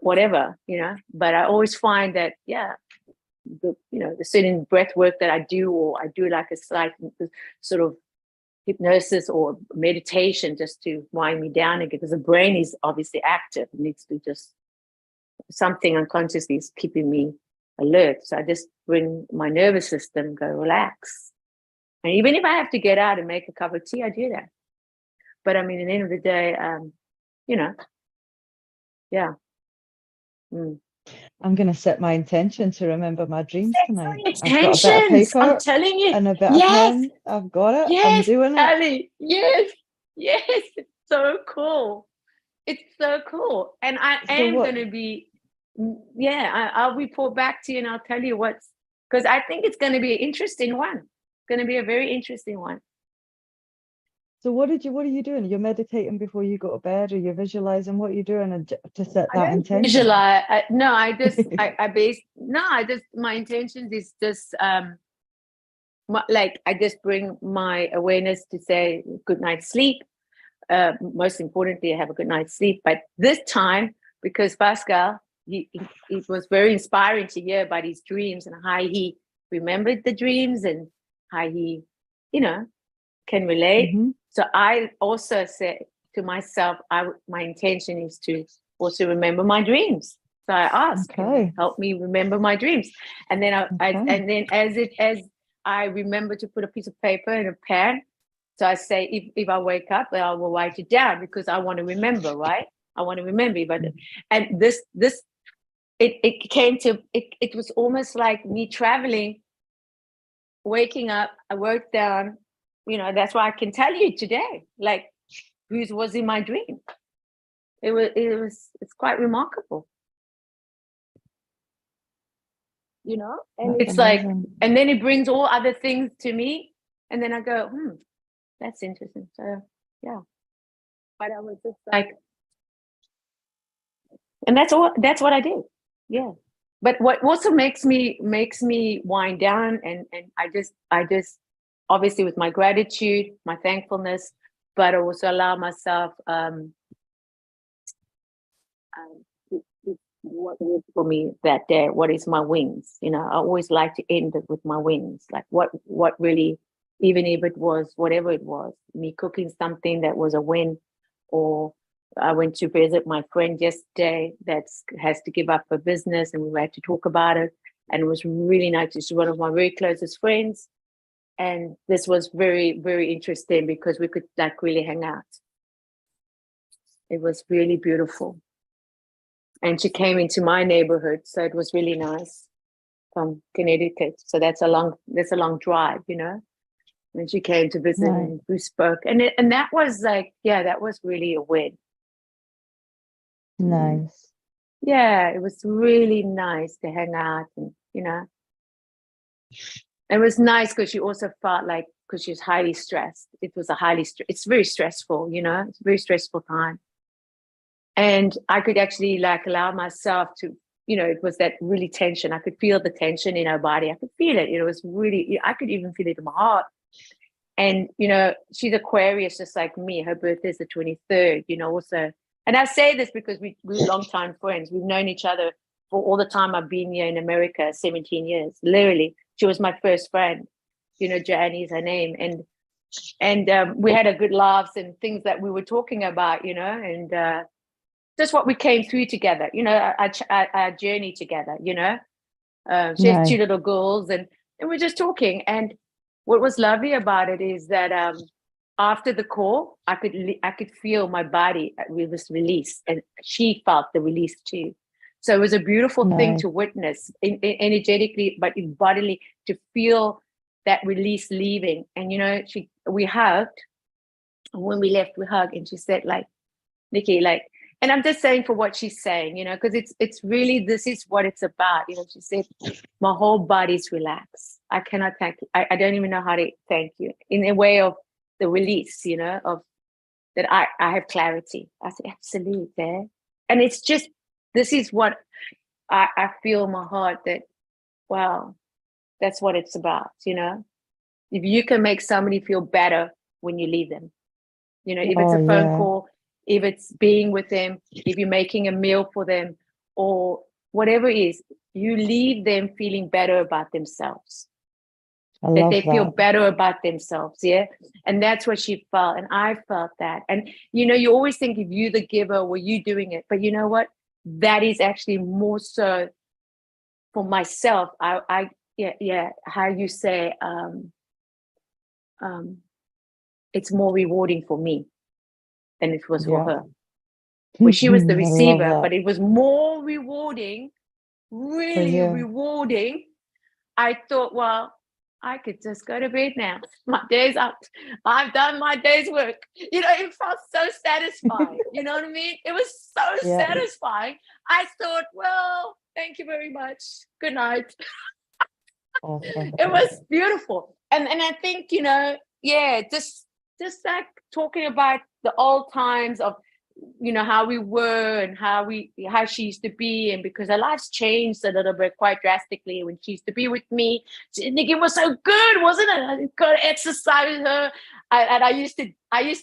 whatever, but I always find that, the certain breath work that I do, or I do like a slight sort of hypnosis or meditation just to wind me down again, because the brain is obviously active. It needs to just, something unconsciously is keeping me alert. So I just bring my nervous system, go relax. And even if I have to get out and make a cup of tea, I do that. But I mean, at the end of the day, yeah. I'm going to set my intention to remember my dreams tonight. I've got a bit of paper, I'm telling you, and a bit of pen. I've got it. I'm doing it. Ali, yes, it's so cool. It's so cool. And I am going to be, I'll report back to you and I'll tell you because I think it's going to be an interesting one. It's going to be a very interesting one. So what are you doing? You're meditating before you go to bed, or you're visualizing? What are you doing to set that intention? Visualize. My intentions is just I just bring my awareness to say good night's sleep. Most importantly, I have a good night's sleep. But this time, because Pascal, it was very inspiring to hear about his dreams and how he remembered the dreams and how he, can relate. Mm-hmm. So I also said to myself, my intention is to also remember my dreams. So I asked, help me remember my dreams. And then as I remember to put a piece of paper and a pen. So I say, if I wake up, I will write it down because I want to remember, right? I want to remember. And it came to, it was almost like me traveling, waking up, I wrote down, that's why I can tell you today, like who was in my dream. It's quite remarkable. And it's like, and then it brings all other things to me. And then I go, that's interesting. So, yeah. But I was just like, and that's what I did. Yeah. But what also makes me wind down and I just obviously with my gratitude, my thankfulness, but I also allow myself what is for me that day, what is my wins? I always like to end it with my wins, like what really, even if it was whatever it was, me cooking something that was a win, or I went to visit my friend yesterday that has to give up her business, and we had to talk about it, and it was really nice. She's one of my very closest friends, and this was very, very interesting because we could like really hang out. It was really beautiful. And she came into my neighborhood, so it was really nice, from Connecticut. So that's a long drive, And she came to visit and we spoke. And that was like, that was really a win. Nice. Yeah, it was really nice to hang out and, it was nice because she also felt like, because she was highly stressed. It's very stressful, it's a very stressful time. And I could actually like allow myself to, it was that really tension. I could feel the tension in her body. I could feel it. It was really, I could even feel it in my heart. And, she's Aquarius, just like me. Her birthday is the 23rd, also. And I say this because we're longtime friends. We've known each other for all the time I've been here in America, 17 years. Literally, she was my first friend. Joannie is her name. And we had a good laughs and things that we were talking about, and just what we came through together, our journey together, she has 2 little girls and we're just talking. And what was lovely about it is that after the call, I could feel my body was released, and she felt the release too. So it was a beautiful thing to witness, energetically, but bodily, to feel that release leaving. And we hugged. When we left, we hugged, and she said, like, Nikki, like. And I'm just saying for what she's saying, because it's really, this is what it's about. She said, my whole body's relaxed. I cannot thank you. I don't even know how to thank you, in a way of the release, of that I have clarity. I said, absolutely. And it's just, this is what I feel in my heart, that, wow, that's what it's about, If you can make somebody feel better when you leave them, if it's a phone call, if it's being with them, if you're making a meal for them, or whatever it is, you leave them feeling better about themselves. I That love they feel that. better about themselves. Yeah. And that's what she felt. And I felt that. And, you know, you always think if you the giver, were you doing it? But you know what? That is actually more so for myself. Yeah, how you say, it's more rewarding for me than it was for Yeah. her. Where she was the I love receiver, that but it was more rewarding, for really you. rewarding. I thought, well, I could just go to bed now. My day's up. I've done my day's work. You know, it felt so satisfying. You know what I mean? It was so Yeah. satisfying. I thought, well, thank you very much. Good night. Awesome. It was beautiful. And I think, you know, yeah, just like talking about the old times of, you know, how we were and how she used to be, and because her life's changed a little bit quite drastically when she used to be with me. It was so good, wasn't it? I could exercise her. I used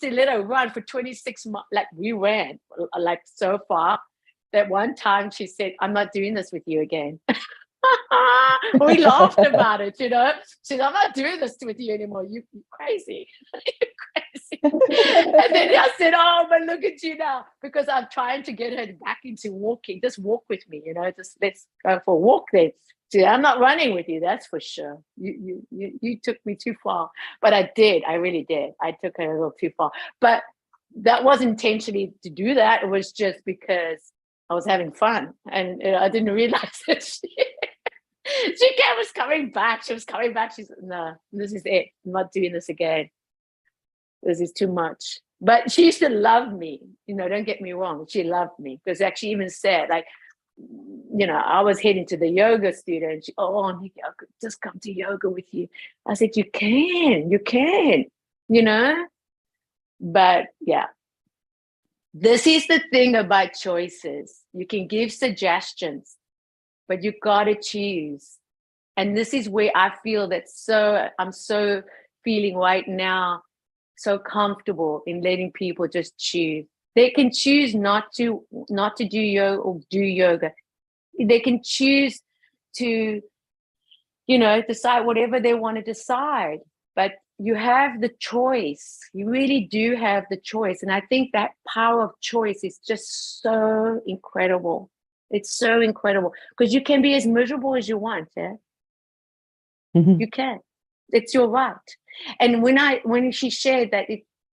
to let her run for 26 months. Like we ran like so far that one time she said, "I'm not doing this with you again." We laughed about it, you know. She said, "I'm not doing this with you anymore. You're crazy." You're crazy. And then I said, "Oh, but look at you now," because I'm trying to get her back into walking. Just walk with me, you know. Just let's go for a walk then. See, I'm not running with you, that's for sure. You took me too far, but I did. I really did. I took her a little too far, but that wasn't intentionally to do that. It was just because I was having fun, and I didn't realize that was coming back. She was coming back. She's no, this is it. I'm not doing this again. This is too much. But she used to love me. You know, don't get me wrong. She loved me because actually even said, like, you know, I was heading to the yoga studio and she, "Oh, Nikki, I could just come to yoga with you." I said, you can, you know. But yeah, this is the thing about choices. You can give suggestions, but you got to choose. And this is where I feel that I'm so feeling right now, so comfortable in letting people just choose. They can choose not to do yoga or do yoga. They can choose to, you know, decide whatever they want to decide. But you have the choice. You really do have the choice. And I think that power of choice is just so incredible. It's so incredible because you can be as miserable as you want. Yeah. You can. It's your right. And when she shared that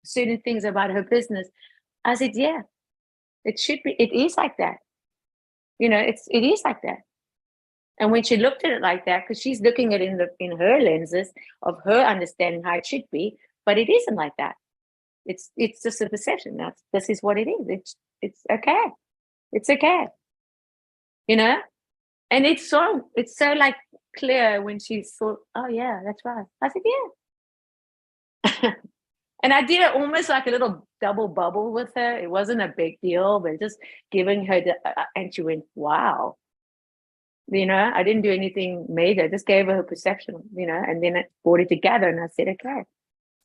certain things about her business, I said, yeah, it should be. It is like that. You know, it is like that. And when she looked at it like that, because she's looking at it in her lenses of her understanding how it should be, but it isn't like that. It's just a perception. This is what it is. It's okay. It's okay. You know, and it's so like clear when she thought, oh yeah, that's right. I said, yeah. And I did it almost like a little double bubble with her. It wasn't a big deal, but just giving her and she went, wow. You know, I didn't do anything major. I just gave her perception, you know, and then it brought it together. And I said, okay,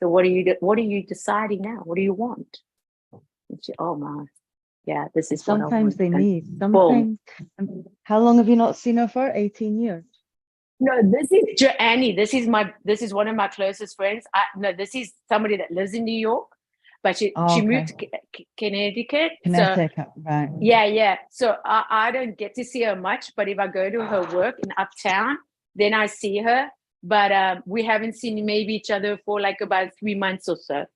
so what are you deciding now? What do you want? And she, oh my, yeah, this is what I Sometimes want. they And need. boom. Sometimes. How long have you not seen her for? 18 years. No, this is Joannie. This is one of my closest friends. No, this is somebody that lives in New York, but she Oh, moved okay. to Connecticut. So Connecticut, right. yeah. So I don't get to see her much, but if I go to her work in Uptown, then I see her. But we haven't seen maybe each other for like about 3 months or so.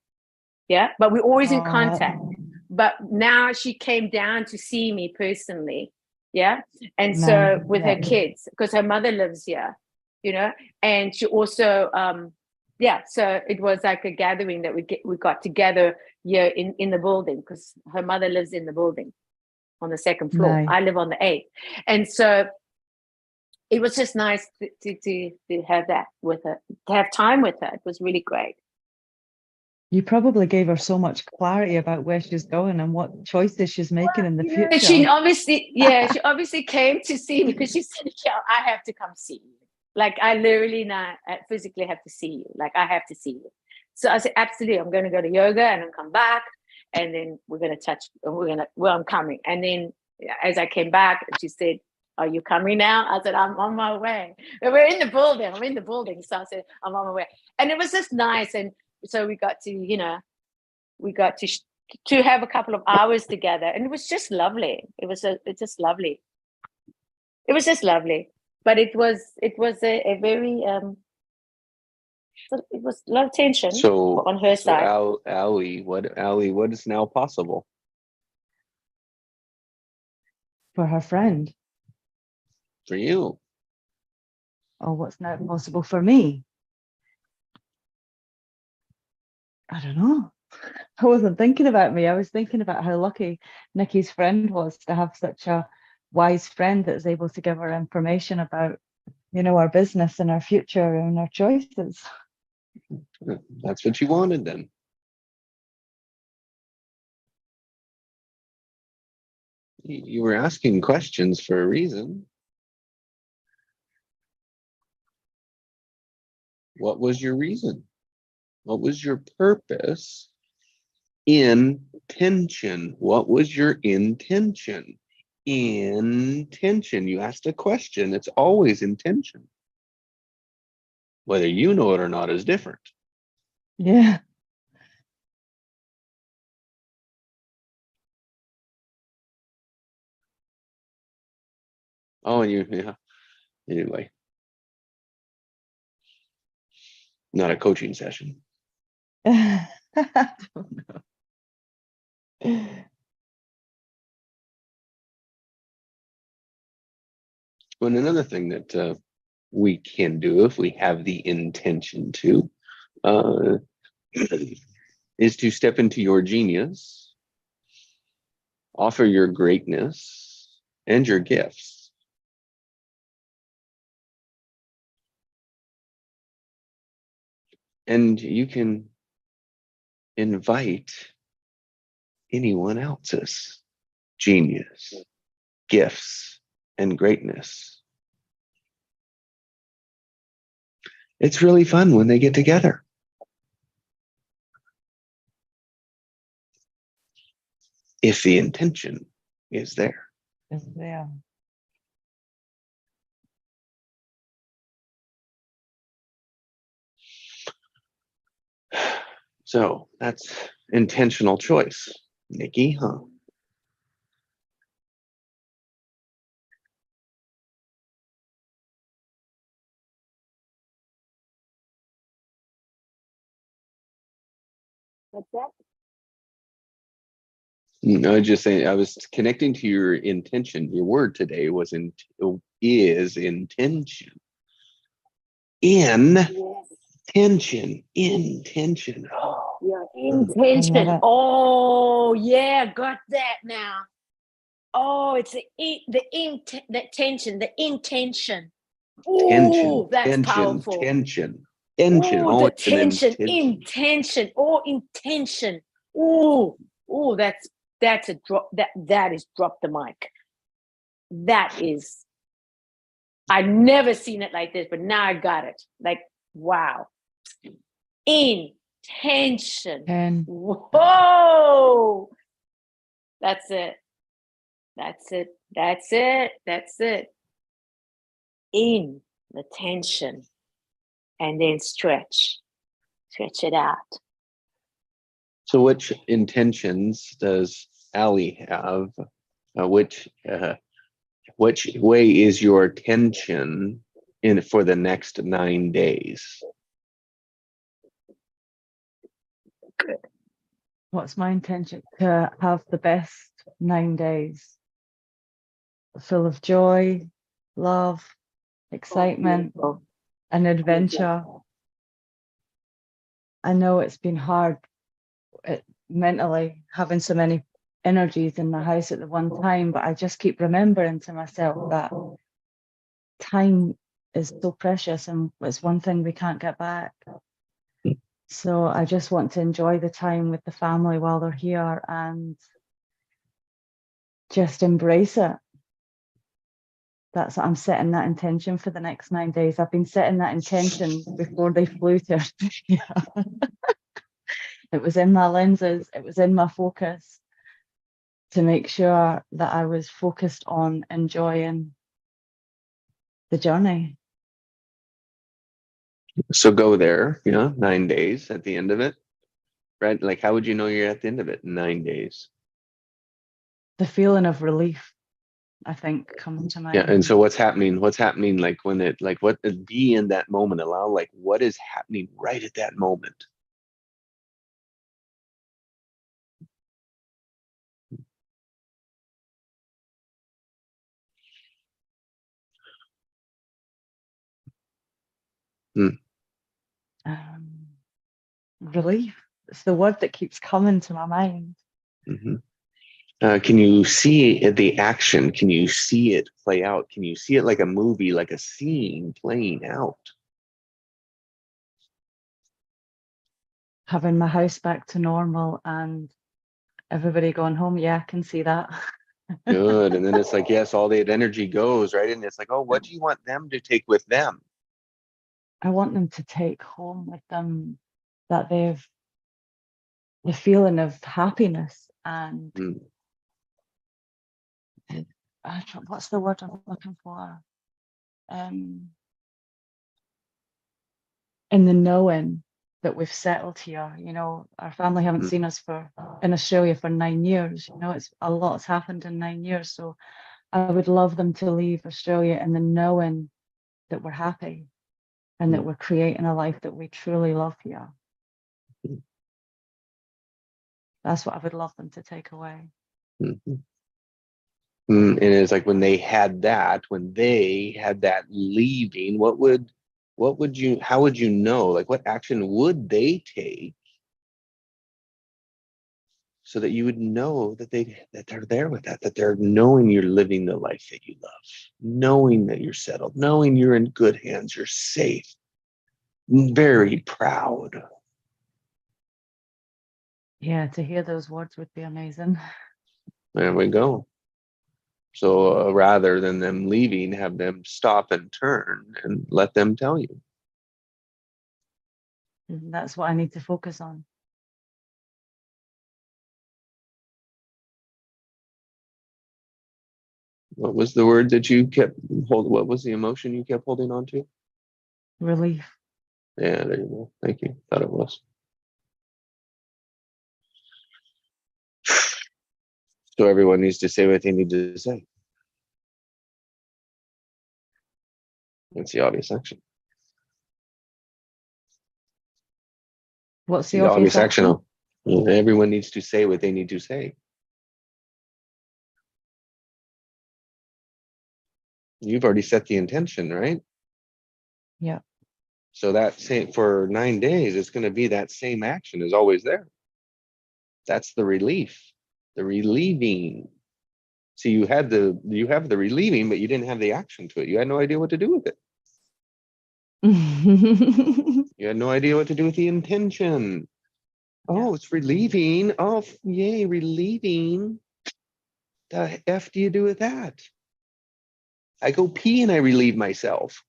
Yeah, but we're always in contact. But now she came down to see me personally. Yeah. And so with her kids, because her mother lives here, you know, and she also so it was like a gathering that we got together here in the building because her mother lives in the building on the second floor. Nice. I live on the 8th. And so it was just nice to have that with her, to have time with her. It was really great. You probably gave her so much clarity about where she's going and what choices she's making in the future. She obviously came to see me because she said, yeah, I have to come see you. Like I literally now physically have to see you. Like I have to see you. So I said, absolutely, I'm going to go to yoga and then come back. And then we're going to I'm coming. And then as I came back, she said, "Are you coming now?" I said, "I'm on my way." And we're in the building. I'm in the building. So I said, "I'm on my way." And it was just nice. And so we got to, to have a couple of hours together. And it was just lovely. It's just lovely. It was just lovely. But it was a very, it was a lot of tension on her side. Allie, what is now possible For her friend. for you? Oh, what's now possible for me? I don't know. I wasn't thinking about me. I was thinking about how lucky Nikki's friend was to have such a wise friend that was able to give her information about, our business and our future and our choices. That's what you wanted then. You were asking questions for a reason. What was your reason? What was your purpose? Intention. What was your intention? Intention. You asked a question. It's always intention. Whether you know it or not is different. Yeah. Oh, and yeah. Anyway. Not a coaching session. I don't know. But another thing that we can do if we have the intention to is to step into your genius, offer your greatness and your gifts. And you can invite anyone else's genius, gifts, and greatness. It's really fun when they get together. If the intention is there. Is there. So that's intentional choice, Nikki, huh? What's that? No, just saying, I was connecting to your intention. Your word today is intention. Intention. Oh, yeah, intention. Oh, yeah, got that now. Oh, it's the intention. Oh, that's powerful. Tension. Oh, the tension, intention. Oh, intention. Oh, that's a drop. That is drop the mic. That is. I've never seen it like this, but now I got it. Like, wow. Intention. Whoa. That's it. In the tension. And then stretch it out. So which intentions does Allie have? Which way is your tension in for the next 9 days? Good. What's my intention? To have the best 9 days, full of joy, love, excitement, and adventure. I know it's been hard mentally having so many energies in the house at the one time, but I just keep remembering to myself that time is so precious and it's one thing we can't get back. So I just want to enjoy the time with the family while they're here and just embrace it. I'm setting that intention for the next 9 days. I've been setting that intention before they flew to Australia. It was in my lenses, it was in my focus to make sure that I was focused on enjoying the journey. So go there, 9 days at the end of it, right? Like, how would you know you're at the end of it in 9 days? The feeling of relief, I think, comes to mind. Yeah. And so what's happening? What's happening? Like when it, like what be in that moment, allow like what is happening right at that moment. Relief. It's the word that keeps coming to my mind. Mm-hmm. Can you see the action? Can you see it play out? Can you see it like a movie, like a scene playing out? Having my house back to normal and everybody going home. Yeah, I can see that. Good. And then it's like, yes, all that energy goes, right? And it's like, oh, what do you want them to take with them? I want them to take home with them that they've the feeling of happiness and what's the word I'm looking for? In the knowing that we've settled here. Our family haven't seen us in Australia for 9 years. It's a lot's happened in 9 years. So I would love them to leave Australia in the knowing that we're happy and that we're creating a life that we truly love here. That's what I would love them to take away. Mm-hmm. And it's like when they had that leaving, how would you know, like what action would they take so that you would know that they're there with that they're knowing you're living the life that you love, knowing that you're settled, knowing you're in good hands, you're safe, very proud. Yeah, to hear those words would be amazing. There we go. So rather than them leaving, have them stop and turn and let them tell you. And that's what I need to focus on. What was the word that you kept holding? What was the emotion you kept holding on to? Relief. Yeah, there you go. Thank you. Thought it was. So everyone needs to say what they need to say. That's the obvious action. What's the obvious action? Everyone needs to say what they need to say. You've already set the intention, right? Yeah. So that same for 9 days, it's going to be that same action is always there. That's the relief, the relieving. So you have the relieving, but you didn't have the action to it. You had no idea what to do with it. You had no idea what to do with the intention. Oh, it's relieving. Oh, yay, relieving. The F do you do with that? I go pee and I relieve myself.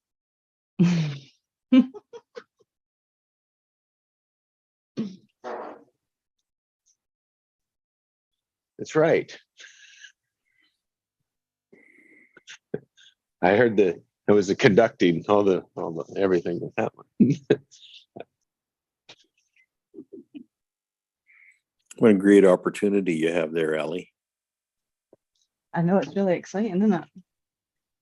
That's right. I heard it was the conducting, all the everything with that one. What a great opportunity you have there, Ellie. I know, it's really exciting, isn't it?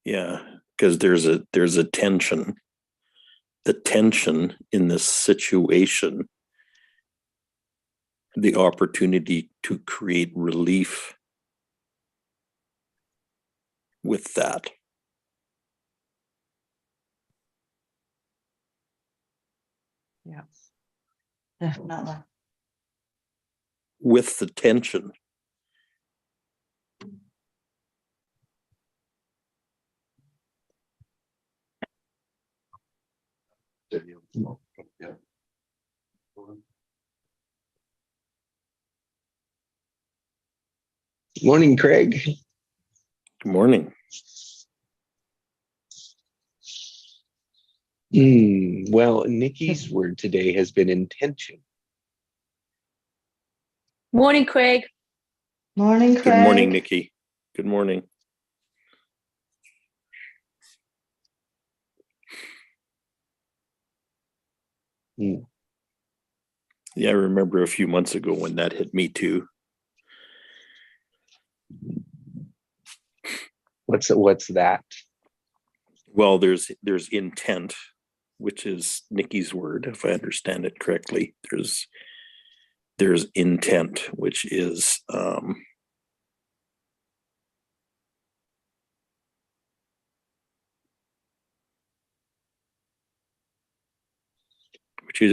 Yeah, because there's a tension. The tension in this situation, the opportunity to create relief with that. Yeah, definitely. With the tension. Morning, Craig. Good morning. Well, Nikki's word today has been intention. Morning, Craig. Morning, Craig. Good morning, Nikki. Good morning. Hmm. Yeah, I remember a few months ago when that hit me too. What's that? Well, there's intent, which is Nikki's word, if I understand it correctly. There's intent, which is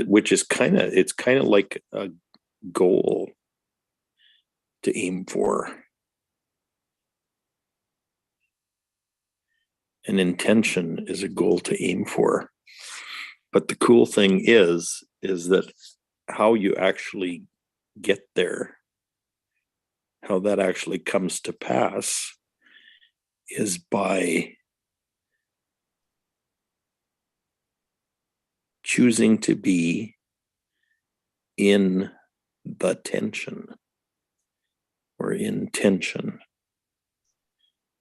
which is kind of, it's kind of like a goal to aim for. An intention is a goal to aim for. But the cool thing is that how you actually get there, how that actually comes to pass, is by choosing to be in the tension or in tension.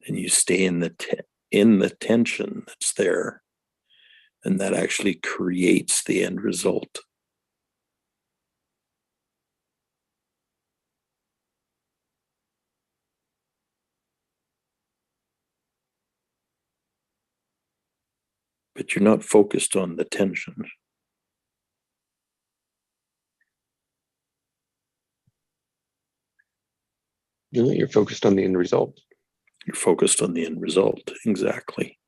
And you stay in the tension that's there, and that actually creates the end result. But you're not focused on the tension. You're focused on the end result. You're focused on the end result. Exactly.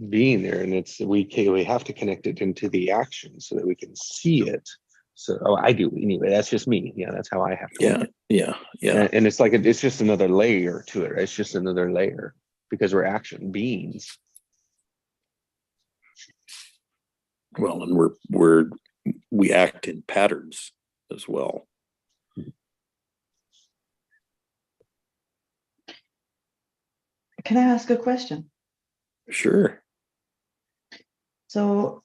Being there, and we have to connect it into the action so that we can see it. So I do anyway. That's just me. Yeah, that's how I have to. Yeah, look. yeah. And it's like it's just another layer to it. Right? It's just another layer because we're action beings. Well, and we act in patterns as well. Can I ask a question? Sure. So,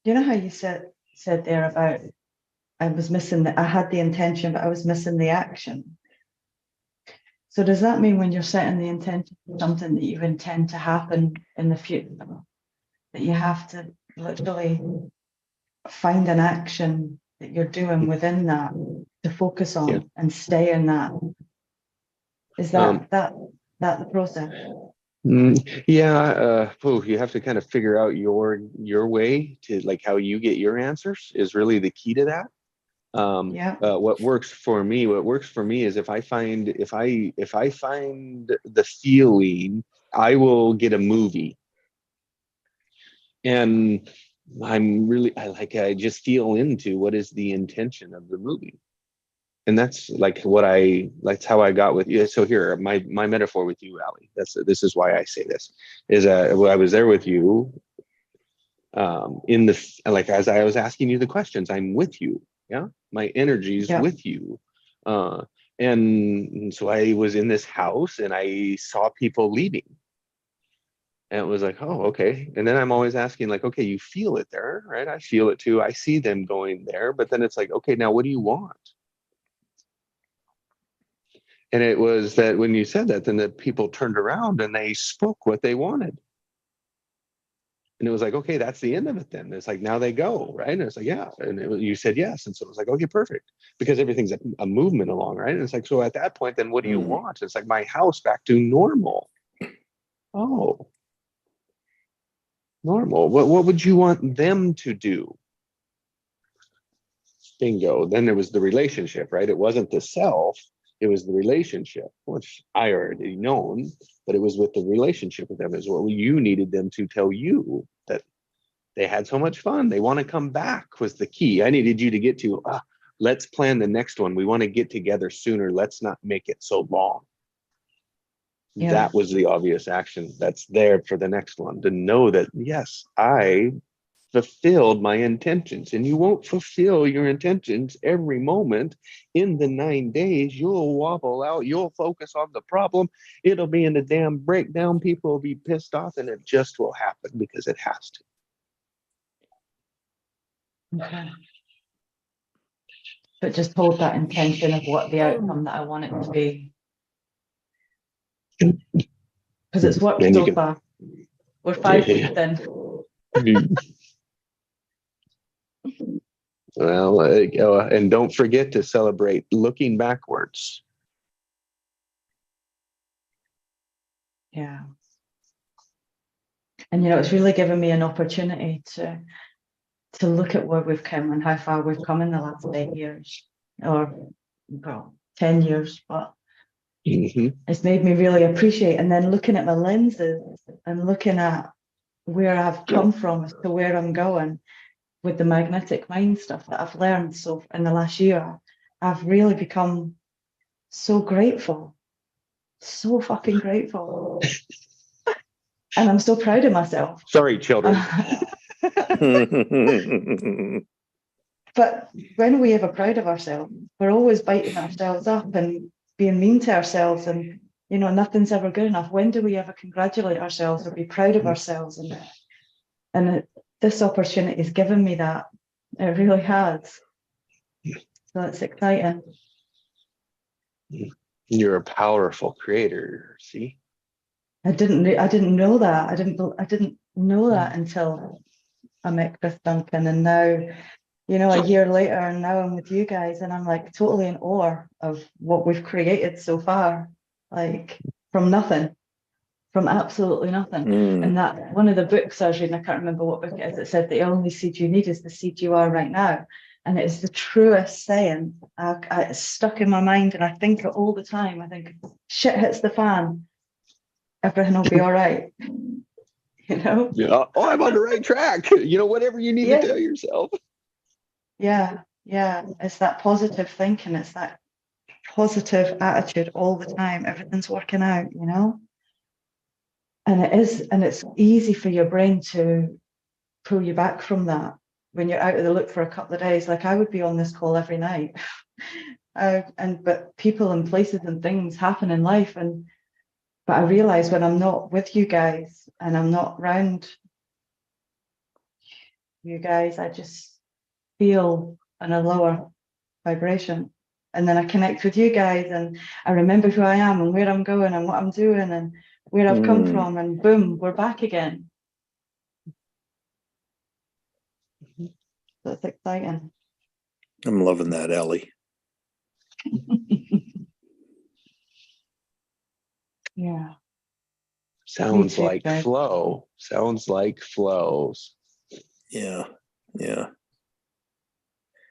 you know how you said there about I had the intention, but I was missing the action. So does that mean when you're setting the intention for something that you intend to happen in the future, that you have to literally find an action that you're doing within that to focus on Yeah. and stay in that? Is that the process? Yeah, you have to kind of figure out your way to like how you get your answers is really the key to that. Yeah. What works for me is if I find the feeling, I will get a movie, and I just feel into what is the intention of the movie. And that's like that's how I got with you. So here, my metaphor with you, Ali, this is why I say this is, when I was there with you, as I was asking you the questions, I'm with you. Yeah. My energy's Yeah. with you. And so I was in this house and I saw people leaving. And it was like, oh, okay. And then I'm always asking, like, okay, you feel it there, right? I feel it too. I see them going there. But then it's like, okay, now what do you want? And it was that when you said that, then the people turned around and they spoke what they wanted. And it was like, okay, that's the end of it then. It's like, now they go, right? And it's like, yeah. And you said yes. And so it was like, okay, perfect. Because everything's a movement along, right? And it's like, so at that point, then what do you want? It's like my house back to normal. Oh, normal. What would you want them to do? Bingo. Then there was the relationship, right? It wasn't the self, it was the relationship, which I already known, but it was with the relationship with them is what you needed them to tell you that they had so much fun. They want to come back was the key. I needed you to get to, let's plan the next one. We want to get together sooner. Let's not make it so long. Yeah. That was the obvious action that's there for the next one, to know that, yes, I fulfilled my intentions, and you won't fulfill your intentions every moment in the 9 days. You'll wobble out, you'll focus on the problem, it'll be in a damn breakdown, people will be pissed off, and it just will happen because it has to. Okay. but just hold that intention of what the outcome that I want it to be. Because it's worked And you so can, far. We're 5 yeah. weeks in. Well, and don't forget to celebrate looking backwards. Yeah. And it's really given me an opportunity to look at where we've come and how far we've come in the last 8 years, or well, 10 years, but Mhm. it's made me really appreciate. And then looking at my lenses and looking at where I've come from as to where I'm going with the magnetic mind stuff that I've learned so in the last year, I've really become so grateful, so fucking grateful. And I'm so proud of myself. Sorry, children. But when we ever proud of ourselves, we're always biting ourselves up and being mean to ourselves, and nothing's ever good enough. When do we ever congratulate ourselves or be proud of ourselves? This opportunity has given me that. It really has. So it's exciting. You're a powerful creator. See, I didn't know that. I didn't know that until I met Chris Duncan, and now, a year later, and now I'm with you guys, and I'm like totally in awe of what we've created so far, like from nothing, from absolutely nothing. And that one of the books I was reading, I can't remember what book it is, it said the only seed you need is the seed you are right now. And it's the truest saying. It's stuck in my mind, and I think it all the time. I think shit hits the fan, everything will be all right. yeah. Oh, I'm on the right track. Whatever you need to tell yourself. Yeah. It's that positive thinking. It's that positive attitude all the time. Everything's working out, And it is, and it's easy for your brain to pull you back from that when you're out of the loop for a couple of days. Like I would be on this call every night. But people and places and things happen in life. But I realize when I'm not with you guys and I'm not around you guys, I just feel on a lower vibration. And then I connect with you guys and I remember who I am and where I'm going and what I'm doing and where I've come from, and boom, we're back again. So it's exciting. I'm loving that, Ellie. Yeah. Sounds too, like guys. flow. Sounds like flows. Yeah.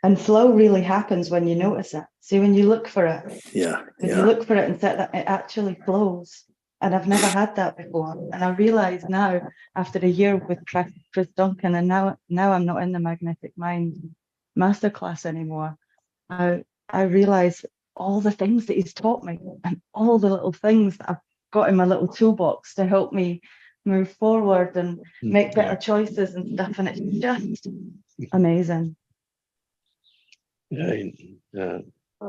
And flow really happens when you notice it. See, when you look for it. Yeah. When you look for it and set that, it actually flows. And I've never had that before. And I realize now, after a year with Chris Duncan, and now I'm not in the Magnetic Mind masterclass anymore. I realize all the things that he's taught me and all the little things that I've got in my little toolbox to help me move forward and make better choices and stuff. And it's just amazing.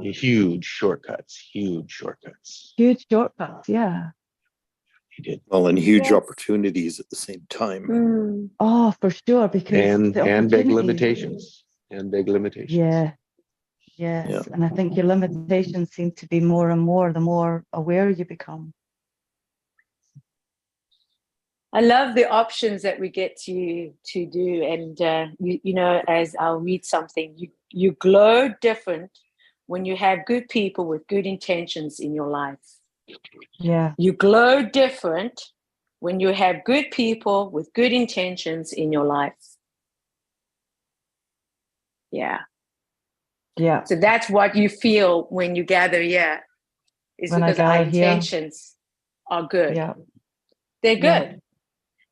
Huge shortcuts. Huge shortcuts, yeah. He did. Well, and huge opportunities at the same time. Oh, for sure, because and big limitations. Yes. Yeah. And I think your limitations seem to be more and more the more aware you become. I love the options that we get to do, and as I'll read something, you glow different when you have good people with good intentions in your life. Yeah. You glow different when you have good people with good intentions in your life. Yeah. So that's what you feel when you gather here, is when because our intentions are good. Yeah. They're good.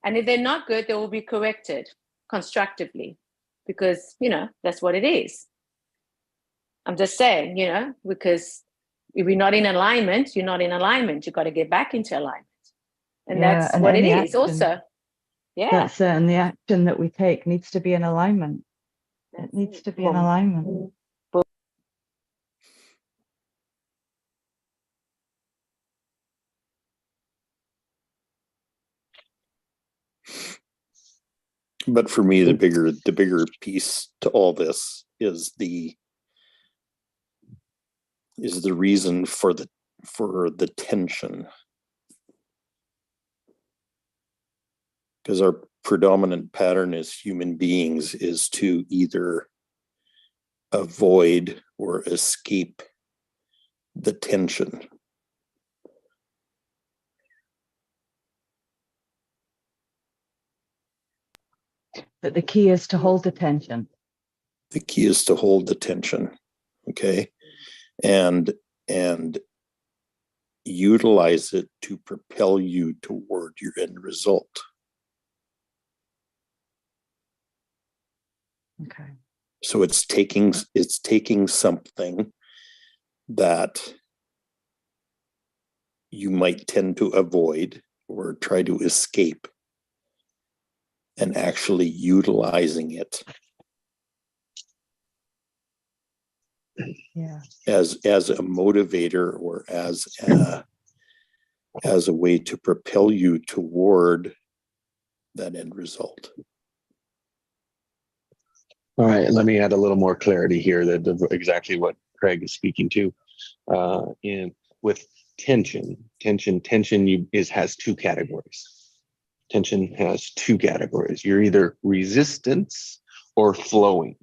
And if they're not good, they will be corrected constructively, because, that's what it is. I'm just saying, because if we're not in alignment, you're not in alignment. You've got to get back into alignment. And that's what it is also. Yeah. That's it. And the action that we take needs to be in alignment. It needs to be in alignment. But for me, the bigger piece to all this is the is the reason for the tension. Because our predominant pattern as human beings is to either avoid or escape the tension. But the key is to hold the tension. The key is to hold the tension, okay? And utilize it to propel you toward your end result. Okay. So it's taking something that you might tend to avoid or try to escape and actually utilizing it Yeah. as a motivator or as a way to propel you toward that end result. All right, let me add a little more clarity here that exactly what Craig is speaking to. In with tension has two categories. Tension has two categories. You're either resistance or flowing.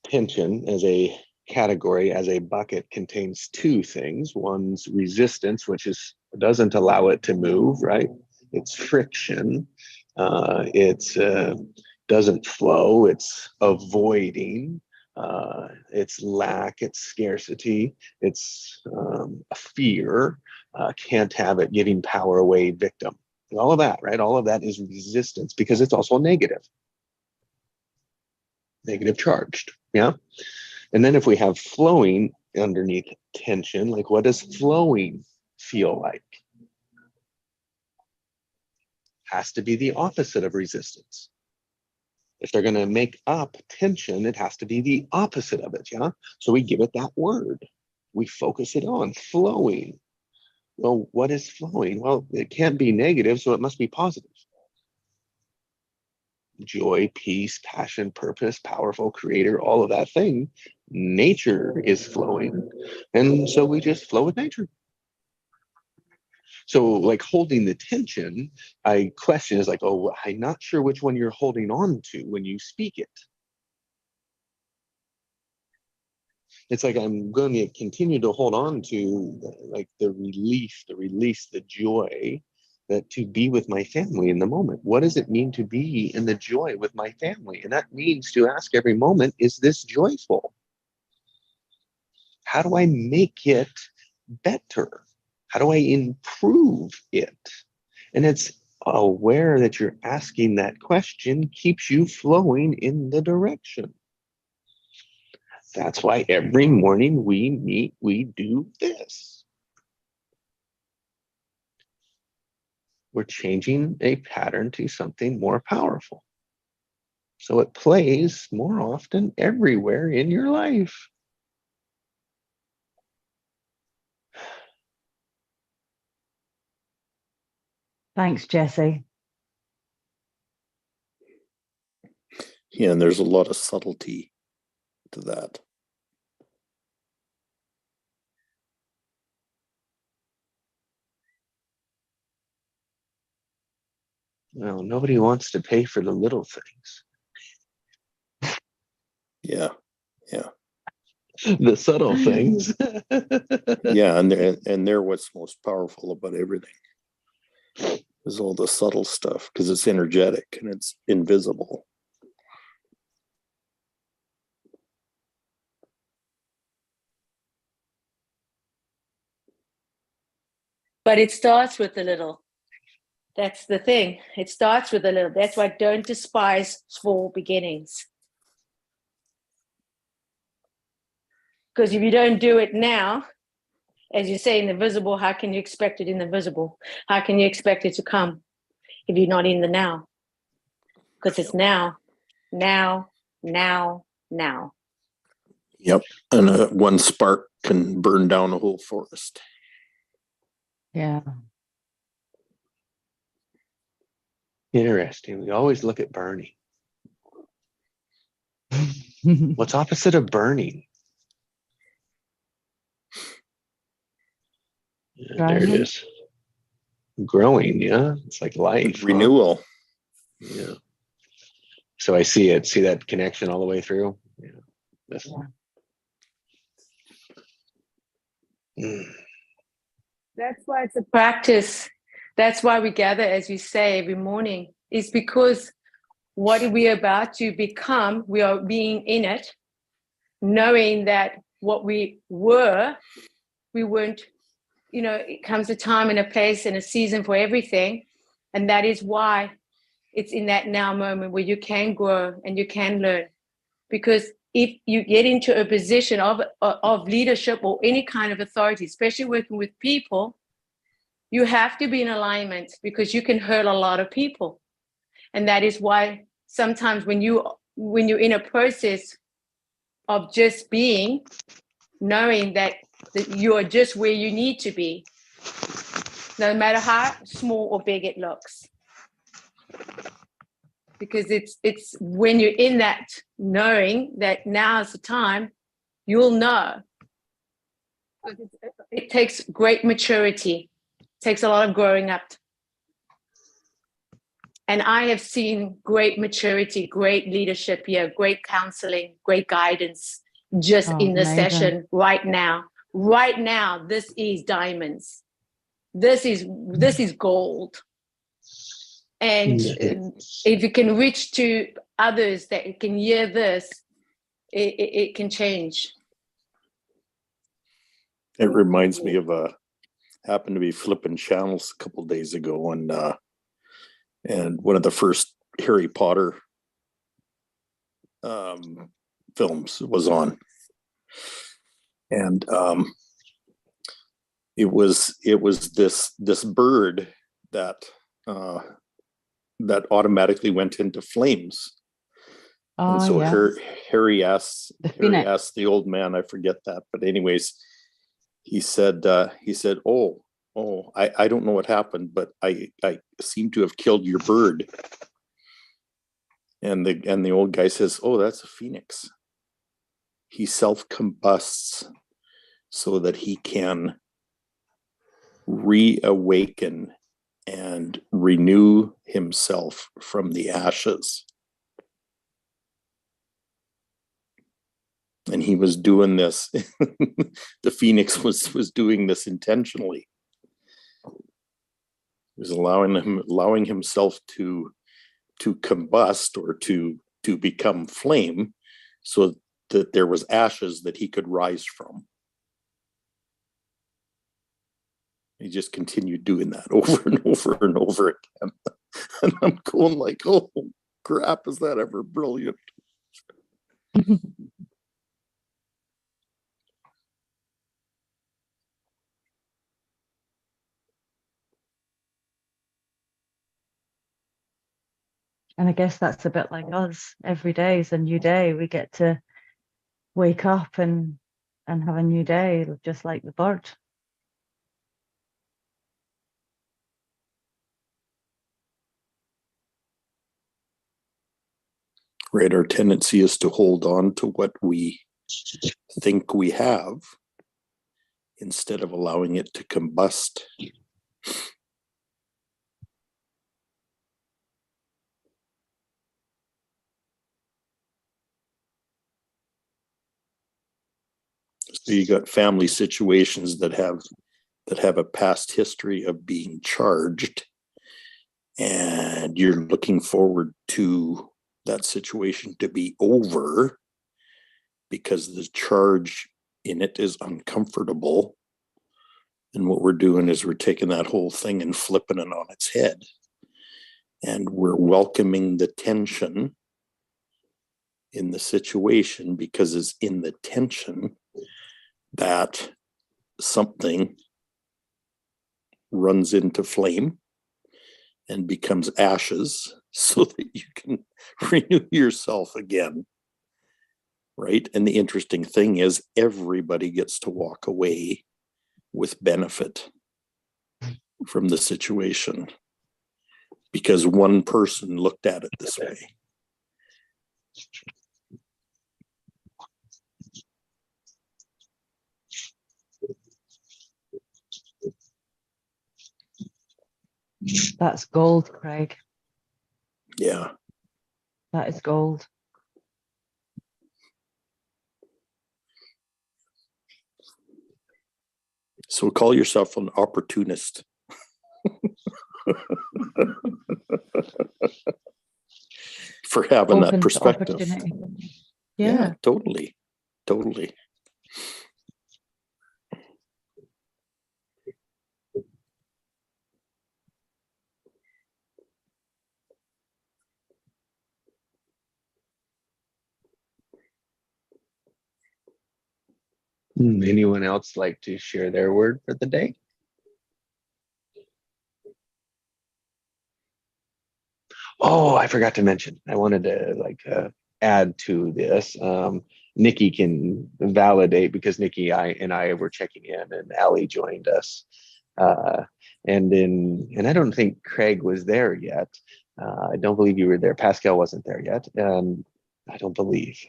Tension as a category, as a bucket, contains two things. One's resistance, which doesn't allow it to move, right? It's friction. It doesn't flow. It's avoiding. It's lack. It's scarcity. It's a fear. Can't have it, giving power away, victim. All of that, right? All of that is resistance because it's also negative charged. Yeah. And then if we have flowing underneath tension, like what does flowing feel like? Has to be the opposite of resistance. If they're going to make up tension, it has to be the opposite of it. Yeah. So we give it that word. We focus it on flowing. Well, what is flowing? Well, it can't be negative, so it must be positive. Joy, peace, passion, purpose, powerful, creator, all of that thing. Nature is flowing. And so we just flow with nature. So like holding the tension, I question is like, oh, I'm not sure which one you're holding on to when you speak it. It's like I'm going to continue to hold on to like the relief, the release, the joy, that to be with my family in the moment. What does it mean to be in the joy with my family? And that means to ask every moment, is this joyful? How do I make it better? How do I improve it? And it's aware that you're asking that question keeps you flowing in the direction. That's why every morning we meet, we do this. We're changing a pattern to something more powerful. So it plays more often everywhere in your life. Thanks, Jesse. Yeah, and there's a lot of subtlety to that. Well, nobody wants to pay for the little things. Yeah, yeah, The subtle things. yeah, and they're what's most powerful about everything is all the subtle stuff because it's energetic and it's invisible. But it starts with a little. That's the thing. It starts with a little. That's why don't despise small beginnings. Because if you don't do it now, as you say in the visible, how can you expect it in the visible? How can you expect it to come if you're not in the now? Because it's now, now, now, now. Yep, and one spark can burn down a whole forest. Yeah. Interesting. We always look at burning. What's opposite of burning? Yeah, there it Drowning? is. Growing, yeah. It's like life. huh? Renewal. Yeah. So I see it. See that connection all the way through? Yeah. This one. Mm. That's why it's a practice. That's why we gather, as we say, every morning, is because what we are about to become, we are being in it, knowing that what we were, we weren't, it comes a time and a place and a season for everything. And that is why it's in that now moment where you can grow and you can learn. Because if you get into a position of leadership or any kind of authority, especially working with people, you have to be in alignment because you can hurt a lot of people. And that is why sometimes when you're in a process of just being, knowing that you are just where you need to be, no matter how small or big it looks. Because it's when you're in that knowing that now is the time, you'll know. It takes great maturity. It takes a lot of growing up. And I have seen great maturity, great leadership here, great counseling, great guidance just in the amazing. session right now. Right now, this is diamonds. This is gold. And if you can reach to others that can hear this, it can change. It reminds me of happened to be flipping channels a couple days ago, and one of the first Harry Potter films was on, and it was this bird that automatically went into flames. And so Harry asked the old man, I forget that, but anyways, he said, oh, I don't know what happened, but I seem to have killed your bird. And the old guy says, oh, that's a phoenix. He self-combusts so that he can reawaken and renew himself from the ashes. And he was doing this. The phoenix was doing this intentionally. He was allowing himself to combust or to become flame, so that there was ashes that he could rise from. He just continued doing that over and over and over again. And I'm going like, oh crap, is that ever brilliant? And I guess that's a bit like us. Every day is a new day. We get to wake up and have a new day, just like the bird. Right, our tendency is to hold on to what we think we have instead of allowing it to combust. So you got family situations that have a past history of being charged, and you're looking forward to that situation to be over because the charge in it is uncomfortable. And what we're doing is we're taking that whole thing and flipping it on its head, and we're welcoming the tension in the situation, because it's in the tension that something runs into flame and becomes ashes so that you can renew yourself again. Right? And the interesting thing is everybody gets to walk away with benefit from the situation because one person looked at it this way. That's gold, Craig. Yeah. That is gold. So call yourself an opportunist. For having that Open to perspective. opportunity. Yeah, Yeah. totally. Totally. Anyone else like to share their word for the day? Oh, I forgot to mention. I wanted to add to this. Nikki can validate because Nikki and I were checking in, and Allie joined us. And I don't think Craig was there yet. I don't believe you were there. Pascal wasn't there yet. I don't believe.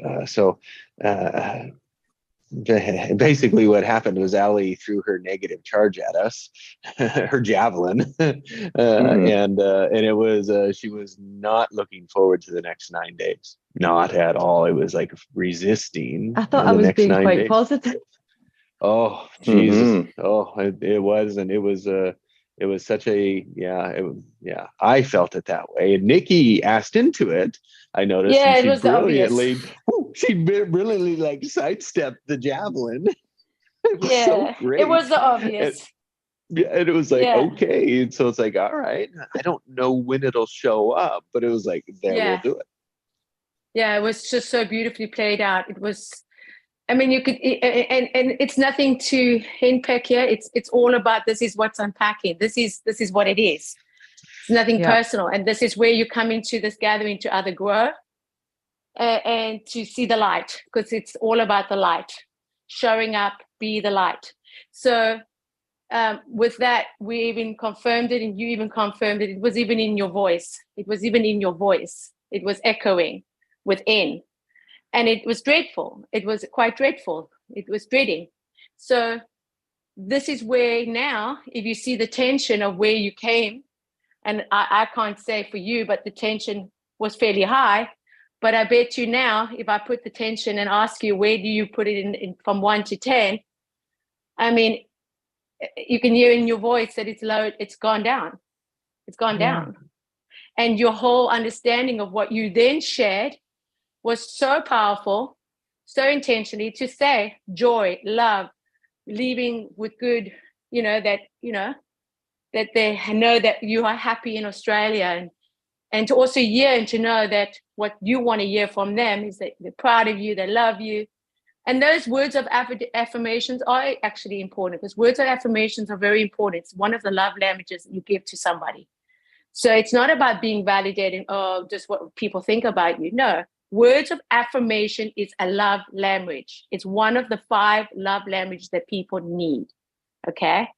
Basically what happened was Allie threw her negative charge at us, her javelin, and it was she was not looking forward to the next 9 days, not at all. It was like resisting I thought I the was next being 9 quite days. positive. Oh Jesus! Oh, it was, and it was such a yeah. I felt it that way, and Nikki asked into it. I noticed, and Yeah, it was obvious. she brilliantly like sidestepped the javelin. It was so Yeah, it great, was the and, obvious. and it was like Yeah, okay, and so it's like all right. I don't know when it'll show up, but it was like there, we'll yeah, do it. yeah. It was just so beautifully played out. It was. I mean, you could, and it's nothing to henpeck here. It's all about this is what's unpacking. This is what it is. It's nothing Yeah. personal, and this is where you come into this gathering to other grow and to see the light, because it's all about the light, showing up, be the light. So with that, we even confirmed it, and you even confirmed it. It was even in your voice. It was even in your voice. It was echoing within. And it was dreadful. It was quite dreadful. It was dreading. So this is where now, if you see the tension of where you came, and I can't say for you, but the tension was fairly high. But I bet you now, if I put the tension and ask you, where do you put it in from 1 to 10? I mean, you can hear in your voice that it's low, it's gone down. It's gone down. And your whole understanding of what you then shared was so powerful, so intentionally to say joy, love, leaving with good, that they know that you are happy in Australia, and to also hear and to know that what you want to hear from them is that they're proud of you, they love you. And those words of affirmations are actually important, because words of affirmations are very important. It's one of the love languages you give to somebody. So it's not about being validated, just what people think about you. No, words of affirmation is a love language. It's one of the 5 love languages that people need. Okay.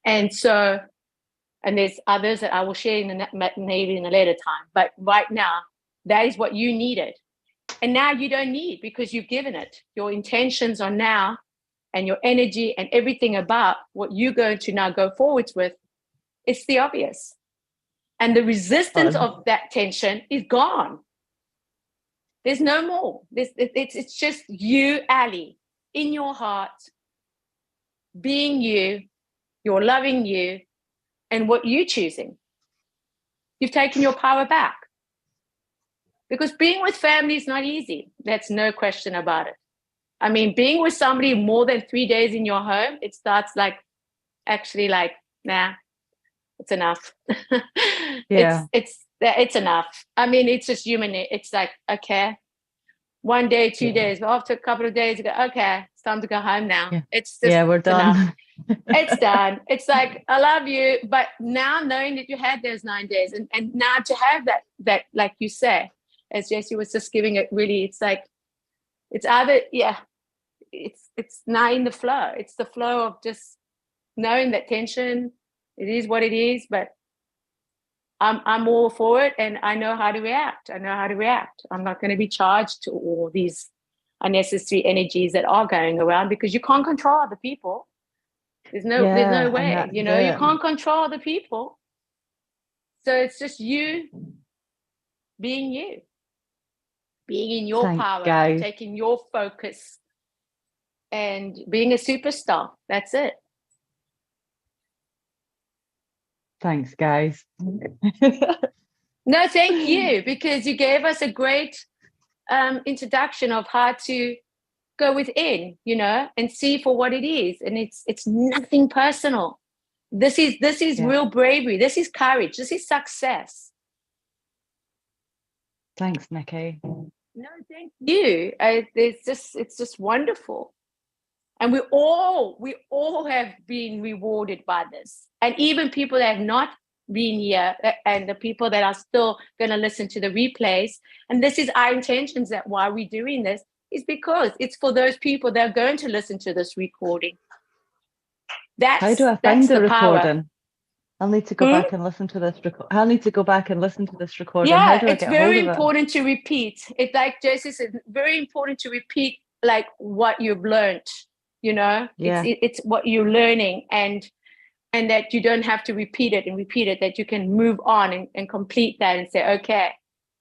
And so, and there's others that I will share maybe in a later time. But right now, that is what you needed. And now you don't need, because you've given it. Your intentions are now, and your energy and everything about what you're going to now go forwards with, it's the obvious. And the resistance of that tension is gone. There's no more. It's just you, Ali, in your heart, being you, you're loving you, and what you're choosing. You've taken your power back. Because being with family is not easy. That's no question about it. I mean, being with somebody more than 3 days in your home, it starts nah, it's enough. Yeah. It's enough. I mean, it's just human. It's like, okay, 1 day, 2 days, but after a couple of days, you go, okay, it's time to go home now. Yeah. It's just, we're done. enough. It's done. It's like, I love you. But now knowing that you had those 9 days, and now to have that, like you say, as Jessie was just giving it, really, it's like, it's either, it's now in the flow. It's the flow of just knowing that tension, it is what it is, but I'm all for it, and I know how to react. I'm not going to be charged to all these unnecessary energies that are going around, because you can't control other people. There's no way. You can't control the people. So it's just you being you, being in your Thanks, power, guys. taking your focus, and being a superstar. That's it. Thanks, guys. No, thank you, because you gave us a great introduction of how to go within, you know, and see for what it is. And it's nothing personal. This is Yeah. real bravery. This is courage. This is success. Thanks, Nikki. No, thank you. It's just wonderful. And we all have been rewarded by this. And even people that have not been here, and the people that are still going to listen to the replays. And this is our intentions, that why we're doing this is because it's for those people that are going to listen to this recording. How do I find the power. recording? I'll need to go back and listen to this. I'll need to go back and listen to this recording. How Yeah, do I it's get very hold of it? important to repeat. It's like Jesse said, very important to repeat like what you've learned. You know, Yeah. it's what you're learning, and that you don't have to repeat it and repeat it. That you can move on and complete that and say, okay,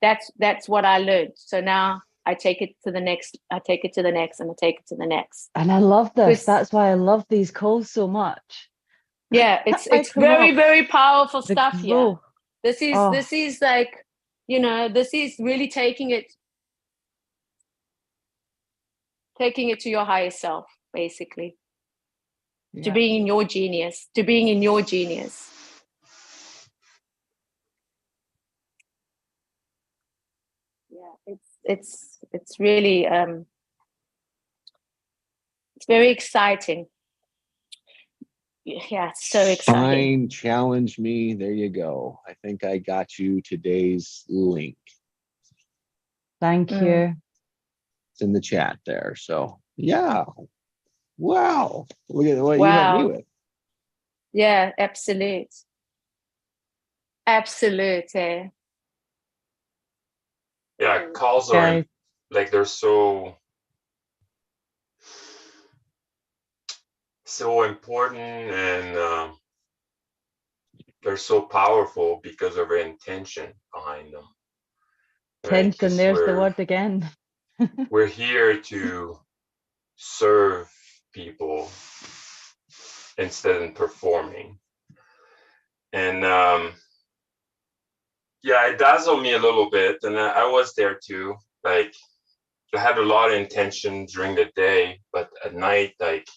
that's what I learned. So now I take it to the next. I take it to the next, and I take it to the next. And I love this. Because- That's why I love these calls so much. Yeah, it's I come very, up, very powerful the stuff here. growth. This is like, you know, this is really taking it to your higher self, basically, to Yeah. being in your genius, Yeah, it's really it's very exciting. Yeah, it's so exciting. Fine, challenge me. There you go. I think I got you today's link. Thank Mm. you. It's in the chat there. So yeah. Wow. Look at what you Wow. hit me with. Yeah, absolute. Eh? Yeah, calls are Guys, like they're so important, and they're so powerful because of our intention behind them. Right? tension, 'Cause there's the word again. we're here to serve people instead of performing. And yeah, it dazzled me a little bit, and I was there too. Like, I had a lot of intention during the day, but at night, like,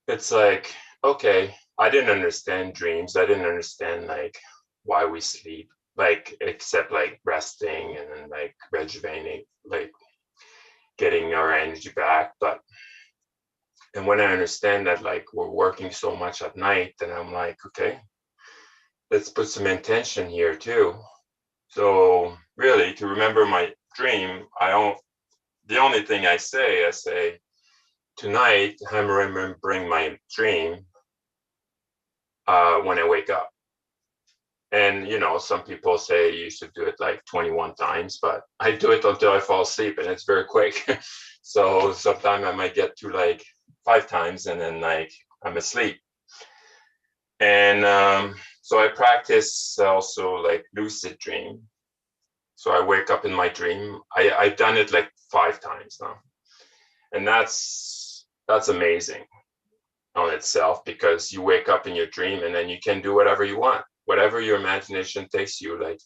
it's like, okay, I didn't understand dreams. I didn't understand like why we sleep, like, except like resting and then like rejuvenating, like getting our energy back. And when I understand that like we're working so much at night, then I'm like, okay, let's put some intention here too. So really, to remember my dream, the only thing I say, tonight I'm remembering my dream when I wake up. And you know, some people say you should do it like 21 times, but I do it until I fall asleep, and it's very quick. So sometimes I might get to like 5 times, and then like I'm asleep. And so I practice also like lucid dream. So I wake up in my dream. I've done it like 5 times now, and that's amazing on itself, because you wake up in your dream and then you can do whatever you want, whatever your imagination takes you. Like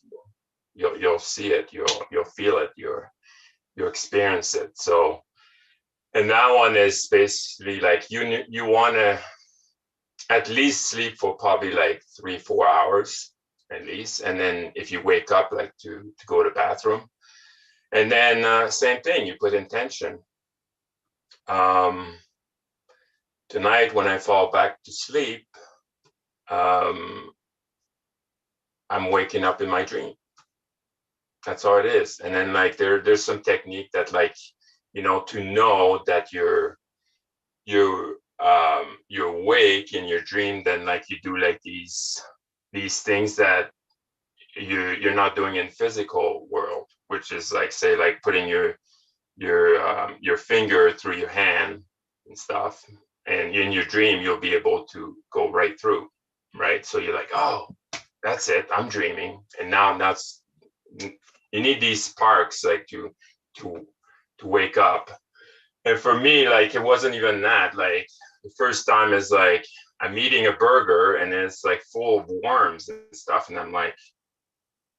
you'll see it, you'll feel it, you'll experience it. So, and that one is basically like you want to at least sleep for probably like 3-4 hours at least, and then if you wake up like to go to the bathroom, and then same thing, you put intention. Tonight when I fall back to sleep, I'm waking up in my dream. That's all it is. And then like there's some technique that, like, you know, to know that you're awake in your dream, then like you do like these things that you're not doing in physical world, which is like, say, like putting your finger through your hand and stuff, and in your dream you'll be able to go right through, right? So you're like, oh, that's it, I'm dreaming. And now that's, you need these sparks like to wake up. And for me, like, it wasn't even that. Like, the first time is like, I'm eating a burger and it's like full of worms and stuff. And I'm like,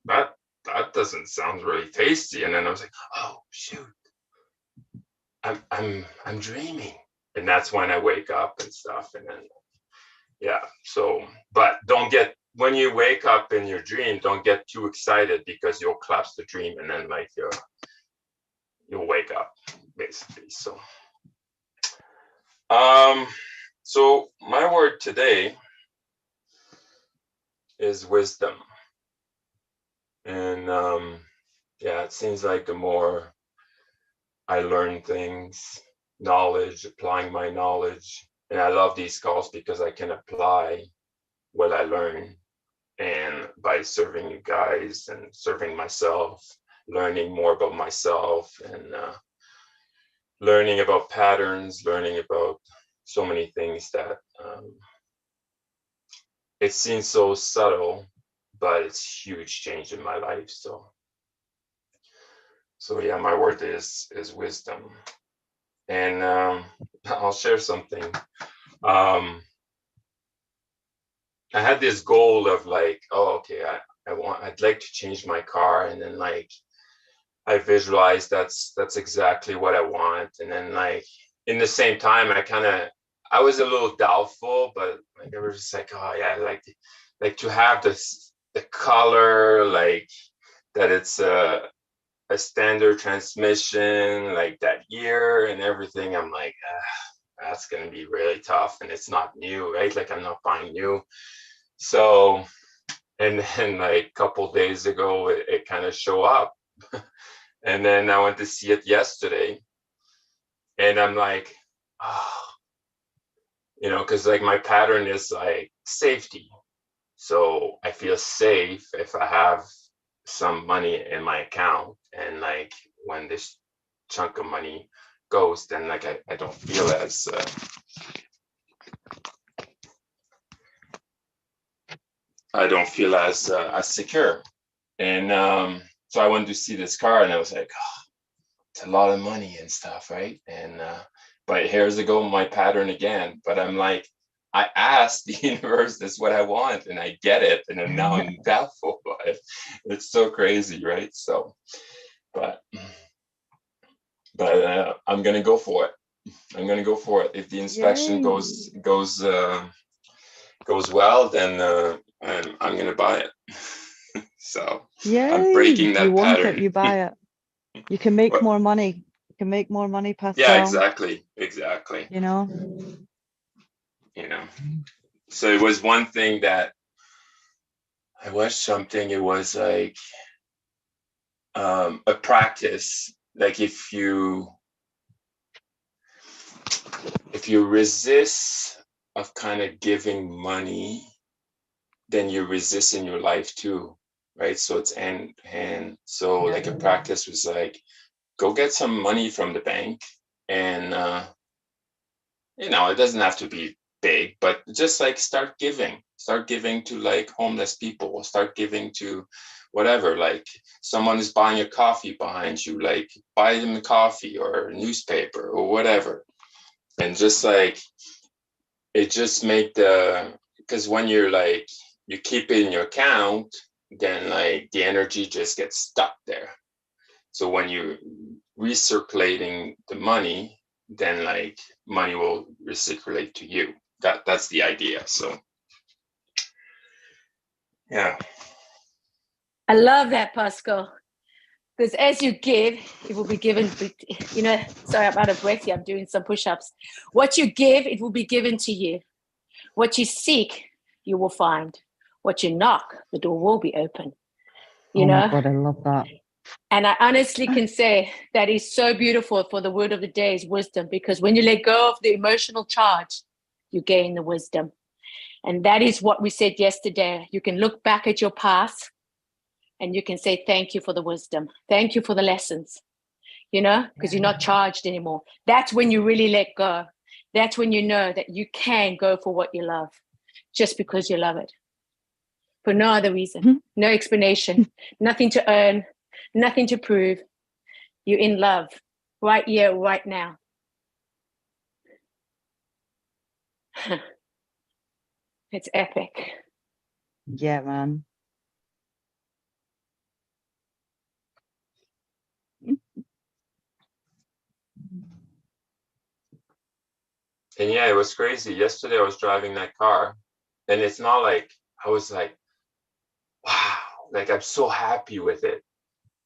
that doesn't sound really tasty. And then I was like, oh shoot, I'm dreaming. And that's when I wake up and stuff. And then, yeah. So, but when you wake up in your dream, don't get too excited, because you'll collapse the dream, and then like you'll wake up, basically. So so my word today is wisdom. And yeah, it seems like the more I learn things, knowledge, applying my knowledge, and I love these calls because I can apply what I learn, and by serving you guys and serving myself, learning more about myself, and learning about patterns, learning about so many things that it seems so subtle, but it's huge change in my life. So yeah, my word is wisdom. And I'll share something. I had this goal of like, oh, okay, I'd like to change my car, and then like I visualized that's exactly what I want. And then like in the same time, I was a little doubtful, but like I was just like, oh yeah, like to have the color, like that it's a standard transmission, like that year and everything. I'm like, that's gonna be really tough, and it's not new, right? Like I'm not buying new. So, and then like a couple days ago, it kind of showed up. And then I went to see it yesterday, and I'm like, oh, because like my pattern is like safety. So I feel safe if I have some money in my account, and like when this chunk of money goes, then like I don't feel as secure. And so I went to see this car, and I was like, oh, it's a lot of money and stuff, right? And but here's my pattern again. But I'm like, I asked the universe, this is what I want, and I get it, and then now I'm doubtful by it. It's so crazy, right? So, but I'm gonna go for it. I'm gonna go for it. If the inspection goes well, then I'm gonna buy it. So I'm breaking that you want pattern. it, you buy it. You can make more money. You can make more money, Pascal. Yeah, exactly. You know. So it was one thing that I watched something. It was like a practice. Like if you resist of kind of giving money, then you resist in your life too, right? So it's and so like a practice was like, go get some money from the bank, and it doesn't have to be big, but just like start giving to like homeless people, start giving to whatever, like someone is buying a coffee behind you, like buy them a coffee or a newspaper or whatever. And just like it just make because when you're like you keep it in your account, then like the energy just gets stuck there. So when you're recirculating the money, then like money will recirculate to you. That's the idea. So yeah. I love that, Pascal. Because as you give, it will be given. Sorry, I'm out of breath here. I'm doing some push-ups. What you give, it will be given to you. What you seek, you will find. What you knock, the door will be open. My God, I love that. And I honestly can say that is so beautiful for the word of the day is wisdom, because when you let go of the emotional charge, you gain the wisdom. And that is what we said yesterday. You can look back at your past and you can say, thank you for the wisdom. Thank you for the lessons, because you're not charged anymore. That's when you really let go. That's when you know that you can go for what you love just because you love it. for no other reason, Mhm. no explanation, nothing to earn, nothing to prove. You're in love right here, right now. It's epic. Yeah, man. And yeah, it was crazy. Yesterday I was driving that car, and it's not like I was like, wow, like I'm so happy with it.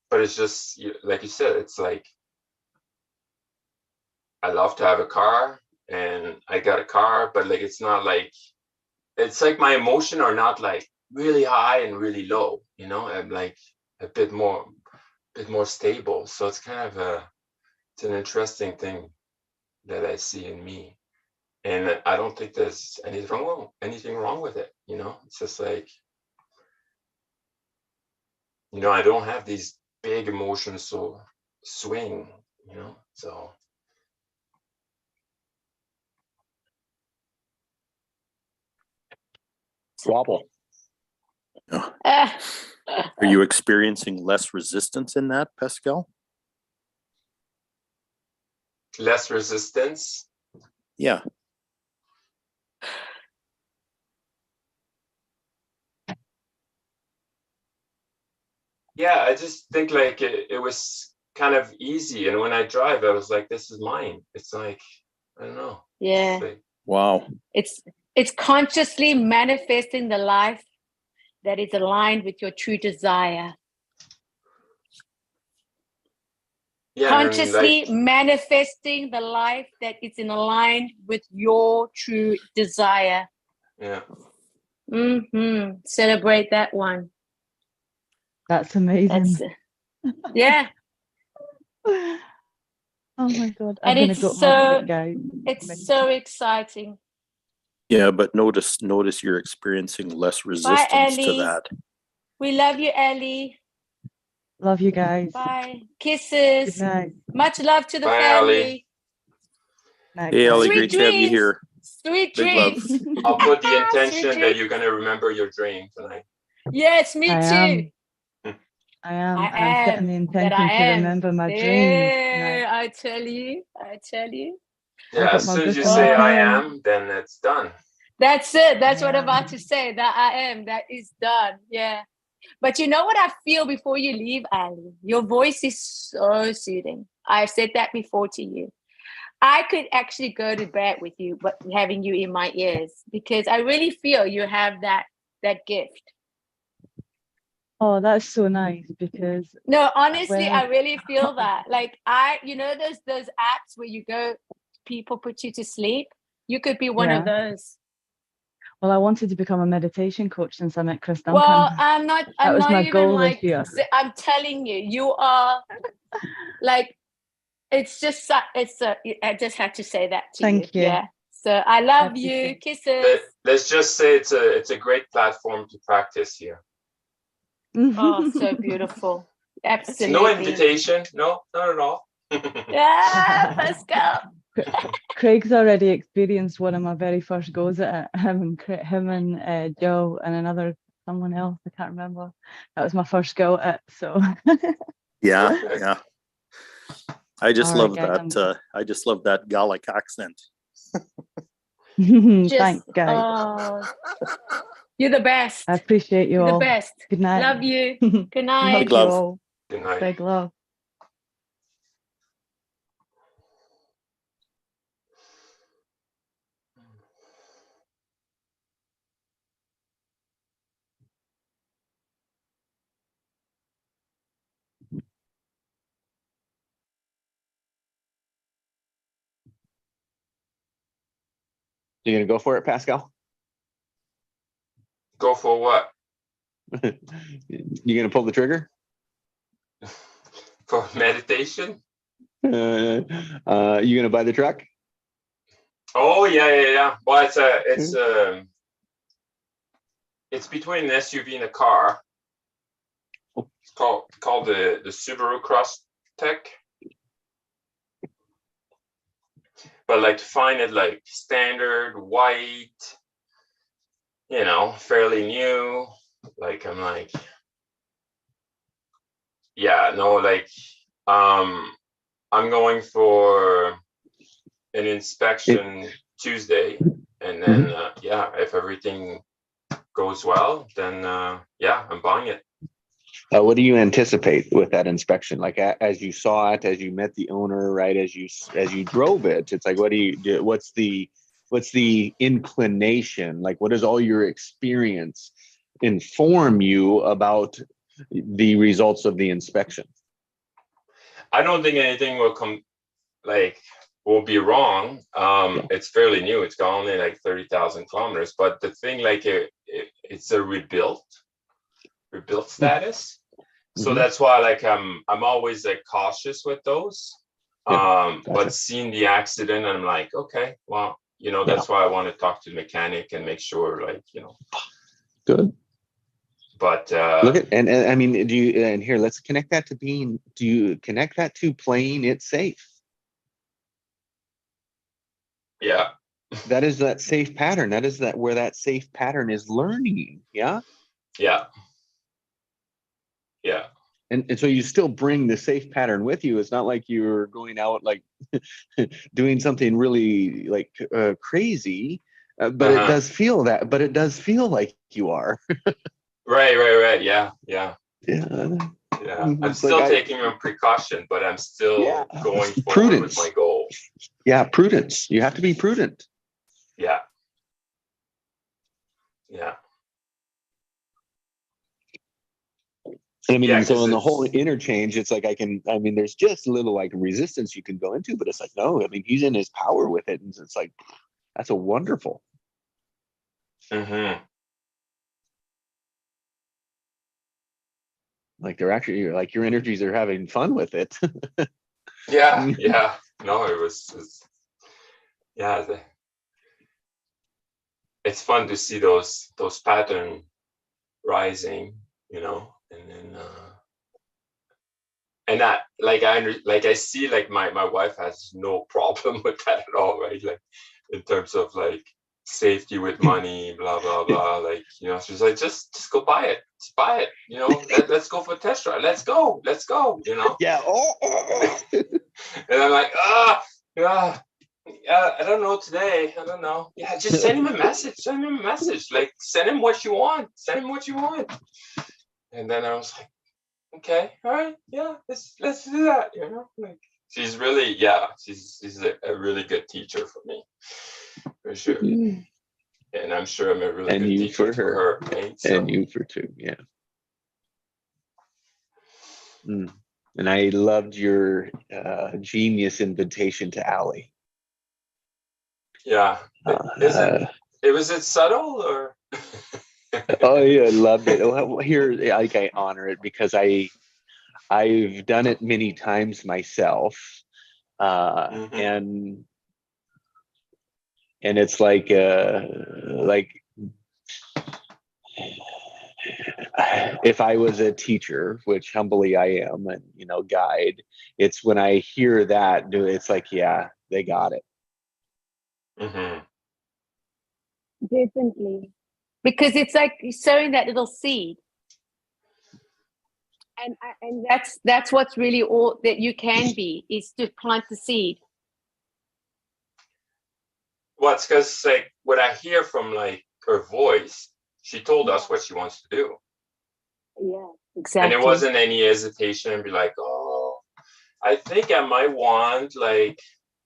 But it's just like you said, it's like I love to have a car, and I got a car, but like it's not like, it's like my emotion are not like really high and really low. I'm like a bit more stable. So it's kind of it's an interesting thing that I see in me. And I don't think there's anything wrong with it. It's just like, I don't have these big emotions so swing, so. Wobble. Ah. Are you experiencing less resistance in that, Pascal? Less resistance. Yeah. Yeah, I just think like it was kind of easy. And when I drive, I was like, this is mine. It's like, I don't know. Yeah. It's like, Wow. It's consciously manifesting the life that is aligned with your true desire. yeah, and Consciously like, manifesting the life that is in aligned with your true desire. yeah. Celebrate that one. That's amazing. That's yeah. Oh my God. I'm And gonna it's go so home, guys. it's so exciting. Yeah, but notice you're experiencing less resistance to Ellie. that. We love you, Ellie. Love you guys. Bye. Good Kisses. night. Much love to the Bye, family. Ellie. Night, Hey, guys. Ellie, Sweet great to have you dreams. here. Sweet Big love. dreams. I'll put the Sweet intention that dreams. you're going to remember your dream tonight. Yes, me I too. am. I am. I And I'm setting the am. intention That I to am. remember my dreams Yeah, tonight. I tell you. Yeah, got as my soon as book you in my say I pen. am, then it's done. That's it. That's what I'm am. about to say. That I am. That is done. Yeah. But you know what I feel before you leave, Ali? Your voice is so soothing. I've said that before to you. I could actually go to bed with you, but having you in my ears, because I really feel you have that gift. Oh, that's so nice because No, honestly, when I really feel that. Like those apps where you go, people put you to sleep. You could be one of those. well, I wanted to become a meditation coach since I met Chris Duncan. Well, I'm That not was my even goal this like, year. I'm telling you, you are like, it's just, I just had to say that to Thank you. Yeah. So I love you. appreciate it. Kisses. Let's just say it's a great platform to practice here. Oh, so beautiful. It's no Absolutely. invitation. No, not at all. Yeah, let's go. Craig's already experienced one of my very first goes at it. Him and Joe and someone else. I can't remember. That was my first go at it. So Yeah, yeah. I just All right, love guys, that. I just love that Gallic accent. thanks, guys. Oh, you're the best. I appreciate you You're the all. best. Good night. Love you. Good Love night. Big you love. all. Good night. Big love. You gonna go for it, Pascal? Go for what? You gonna pull the trigger? For meditation? You gonna buy the truck? Oh yeah. Well, it's between an SUV and a car. It's called the Subaru Crosstrek. But like to find it like standard white, fairly new, like I'm like, yeah, no, like I'm going for an inspection Tuesday, and then yeah, if everything goes well, then yeah, I'm buying it. What do you anticipate with that inspection? Like as you saw it, as you met the owner, right? As you drove it, it's like, what do you do? What's the inclination? Like, what does all your experience inform you about the results of the inspection? I don't think anything will be wrong. It's fairly new. It's got only like 30,000 kilometers. But the thing, like it's a rebuilt status. So that's why like I'm always like cautious with those. Gotcha. But seeing the accident, I'm like, okay, well, that's why I want to talk to the mechanic and make sure, like, Good. But look at and I mean, do you and here let's connect that to do you connect that to playing it safe? Yeah. That is that safe pattern. That is where that safe pattern is learning. Yeah. Yeah. Yeah. And so you still bring the safe pattern with you. It's not like you're going out like doing something really like crazy, but it does feel that. But it does feel like you are. Right. Yeah. Yeah. I'm still taking a precaution, but I'm still going forward prudence. with my goal. Yeah, prudence. You have to be prudent. Yeah. I mean, Yeah, so in the whole interchange, it's like there's just a little like resistance you can go into, but it's like, no, I mean, he's in his power with it. And it's like, that's a wonderful. Mm-hmm. Like they're actually like your energies are having fun with it. Yeah. No, it's fun to see those patterns rising, and then and that I see like my wife has no problem with that at all, right? Like in terms of like safety with money, blah blah blah. Like she's like, just go buy it, let's go for a test drive, let's go, Yeah. And I'm like, yeah, I don't know today. I don't know. Yeah, just send him a message. Like, send him what you want. And then I was like, okay, all right, yeah, let's do that. Like she's really, she's a really good teacher for me, for sure. And I'm sure I'm a really good teacher for her. Right? And you for too, yeah. And I loved your genius invitation to Allie. Yeah. Was it subtle or? Oh yeah, I loved it. Here, like I honor it because I've done it many times myself, and it's like if I was a teacher, which humbly I am, and guide, it's when I hear that, it's like, yeah, they got it. Definitely. Because it's like sowing that little seed. And that's what's really all that you can be, is to plant the seed. Well, it's because like what I hear from like her voice, she told us what she wants to do. Yeah, exactly. And it wasn't any hesitation and be like, oh, I think I might want like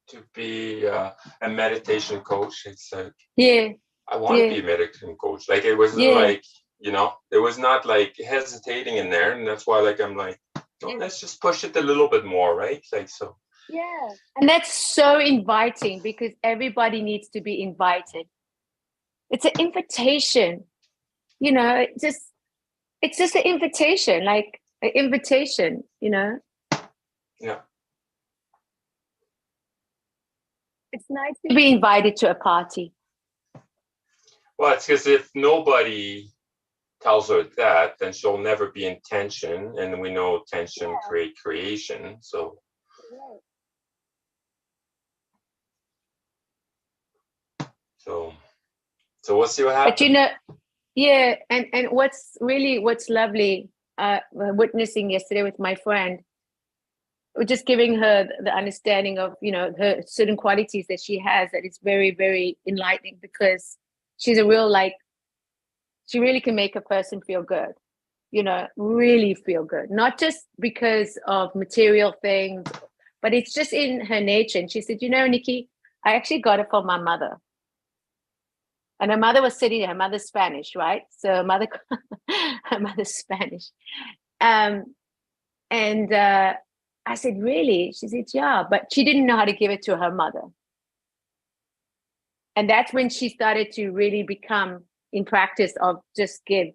to be a meditation coach. It's like, I want to be a meditation coach. Like it wasn't like, there was not like hesitating in there. And that's why like I'm like, let's just push it a little bit more, right? Like so. Yeah. And that's so inviting because everybody needs to be invited. It's an invitation. It's just an invitation, like an invitation, Yeah. It's nice to be invited to a party. Well, it's because if nobody tells her that, then she'll never be in tension. And we know tension creates creation. So. So we'll see what happens. But Yeah, and what's lovely, witnessing yesterday with my friend, just giving her the understanding of, you know, her certain qualities that she has, that is very, very enlightening, because she's a real, like, she really can make a person feel good, you know, really feel good, not just because of material things, but it's just in her nature. And she said, you know, Nikki, I actually got it from my mother. And her mother was sitting there, her mother's Spanish, right? So her mother, her mother's Spanish. And I said, really? She said, yeah, but she didn't know how to give it to her mother. And that's when she started to really become in practice of just give,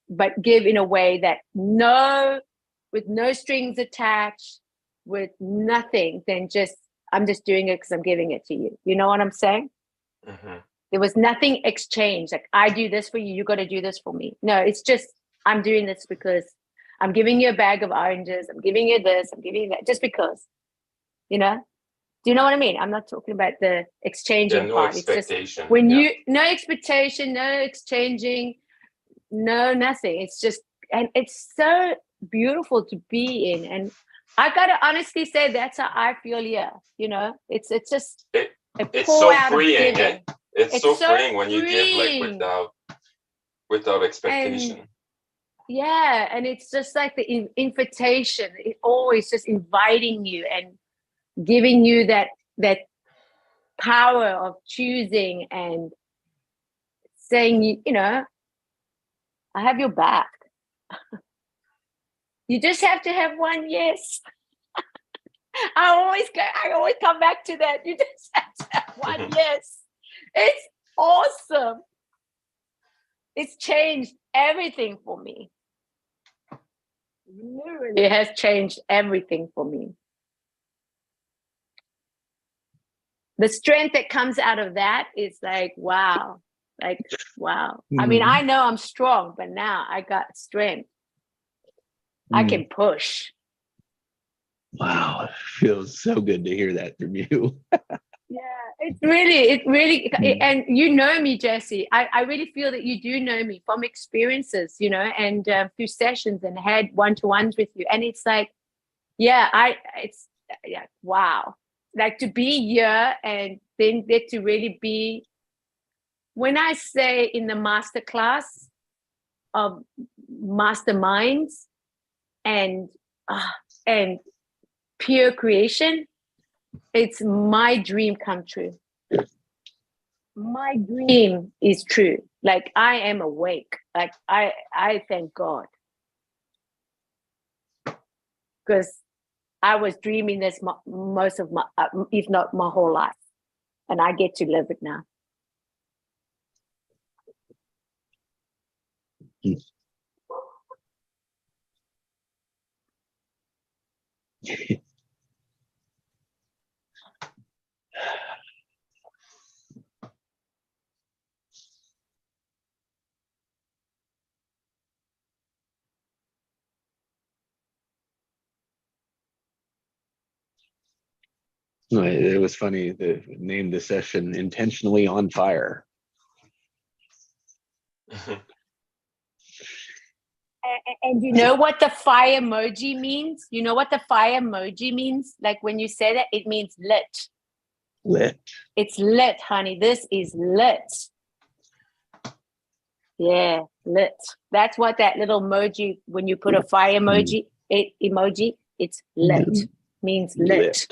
but give in a way that with no strings attached, with nothing, then just, I'm just doing it because I'm giving it to you. You know what I'm saying? Mm-hmm. There was nothing exchanged. Like, I do this for you, you got to do this for me. No, it's just, I'm doing this because I'm giving you a bag of oranges. I'm giving you this. I'm giving you that, just because, you know? Do you know what I mean? I'm not talking about the exchanging No part. It's just expectation. when Yeah. no expectation, no exchanging, no nothing. It's just, and it's so beautiful to be in. And I gotta honestly say, that's how I feel here. You know, it's just a It's pour so out of freeing. giving. It's so freeing when you give like freeing. without expectation. And yeah, and it's just like the invitation. It always just inviting you and giving you that power of choosing and saying, you know, I have your back. You just have to have one yes. I always come back to that. You just have to have one yes. It's awesome. It's changed everything for me. Literally, it has changed everything for me. The strength that comes out of that is like, wow. Like, wow. I mean, I know I'm strong, but now I got strength. I can push. Wow, it feels so good to hear that from you. Yeah, it really, and you know me, Jesse. I really feel that you do know me from experiences, you know, and through sessions, and had one-to-ones with you. And it's like, yeah, wow. Like, to be here and then get to really be, when I say in the masterclass of masterminds and pure creation, it's my dream come true. My dream is true. Like, I am awake. Like, I thank God, because I was dreaming this most of my, if not my whole life, and I get to live it now. It was funny. Name the session "Intentionally on Fire." And you know what the fire emoji means? You know what the fire emoji means? Like, when you say that, it means lit. Lit. It's lit, honey. This is lit. Yeah, lit. That's what that little emoji, when you put a fire emoji, it's lit. Means lit.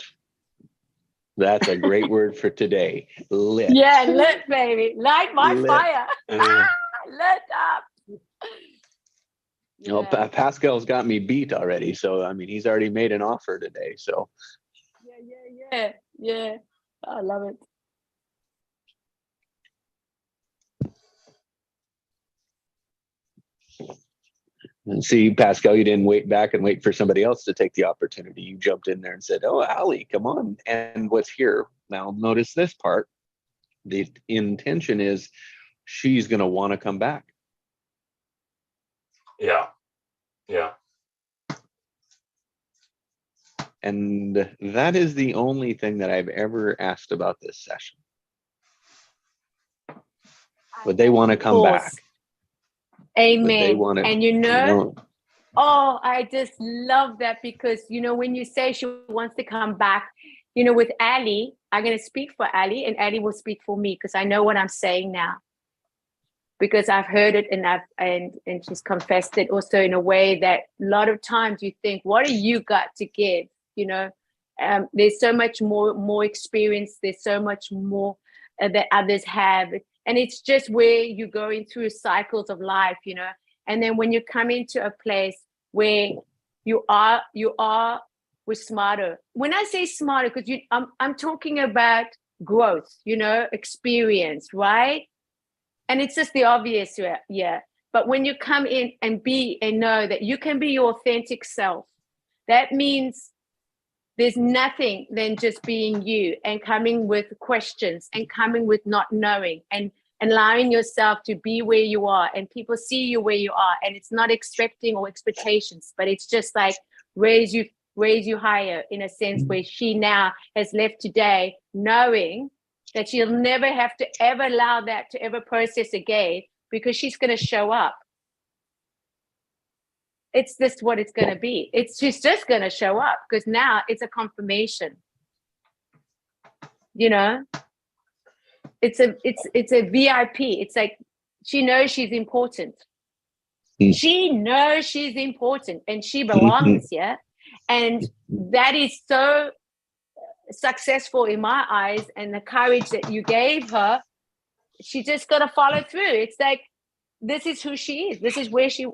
That's a great word for today. Lit. Yeah, lit, baby. Light my Lit. fire. Lit up. You know, Pascal's got me beat already. So, I mean, he's already made an offer today. So, yeah. I love it. and see, Pascal, you didn't wait for somebody else to take the opportunity. You jumped in there and said, "Oh, Ali, come on." And what's here now? Notice this part. The intention is she's going to want to come back. Yeah. And that is the only thing that I've ever asked about this session. Would they want to come back? Amen. want it. And oh, I just love that because, when you say she wants to come back, with Ali, I'm going to speak for Ali and Ali will speak for me because I know what I'm saying now. Because I've heard it and she's confessed it also in a way that a lot of times you think, what do you got to give? There's so much more experience. There's so much more that others have. And it's just where you're going through cycles of life, And then when you come into a place where you are with smarter. When I say smarter, because I'm talking about growth, experience, right? And it's just the obvious, yeah. But when you come in and be and know that you can be your authentic self, that means there's nothing than just being you and coming with questions and coming with not knowing and allowing yourself to be where you are and people see you where you are. And it's not expecting or expectations, but it's just like raise you higher in a sense where she now has left today knowing that she'll never have to ever allow that to ever process again because she's going to show up. It's just what it's going to be. She's just going to show up because now it's a confirmation. It's a VIP. It's like she knows she's important. She knows she's important and she belongs, yeah. And that is so successful in my eyes, and the courage that you gave her, she just got to follow through. It's like, this is who she is. This is where she,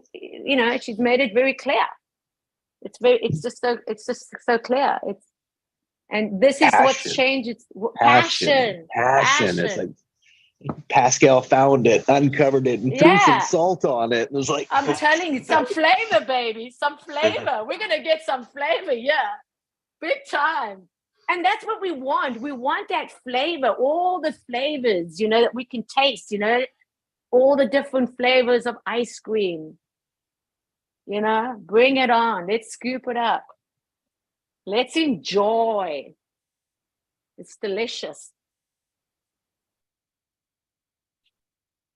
she's made it very clear. It's just so clear. And this is what's changed. It's passion. It's like Pascal found it, uncovered it, and threw some salt on it. And it was like, I'm telling you, some flavor, baby, some flavor. We're going to get some flavor. Yeah. Big time. And that's what we want. We want that flavor, all the flavors, that we can taste, all the different flavors of ice cream. Bring it on. Let's scoop it up. Let's enjoy. It's delicious.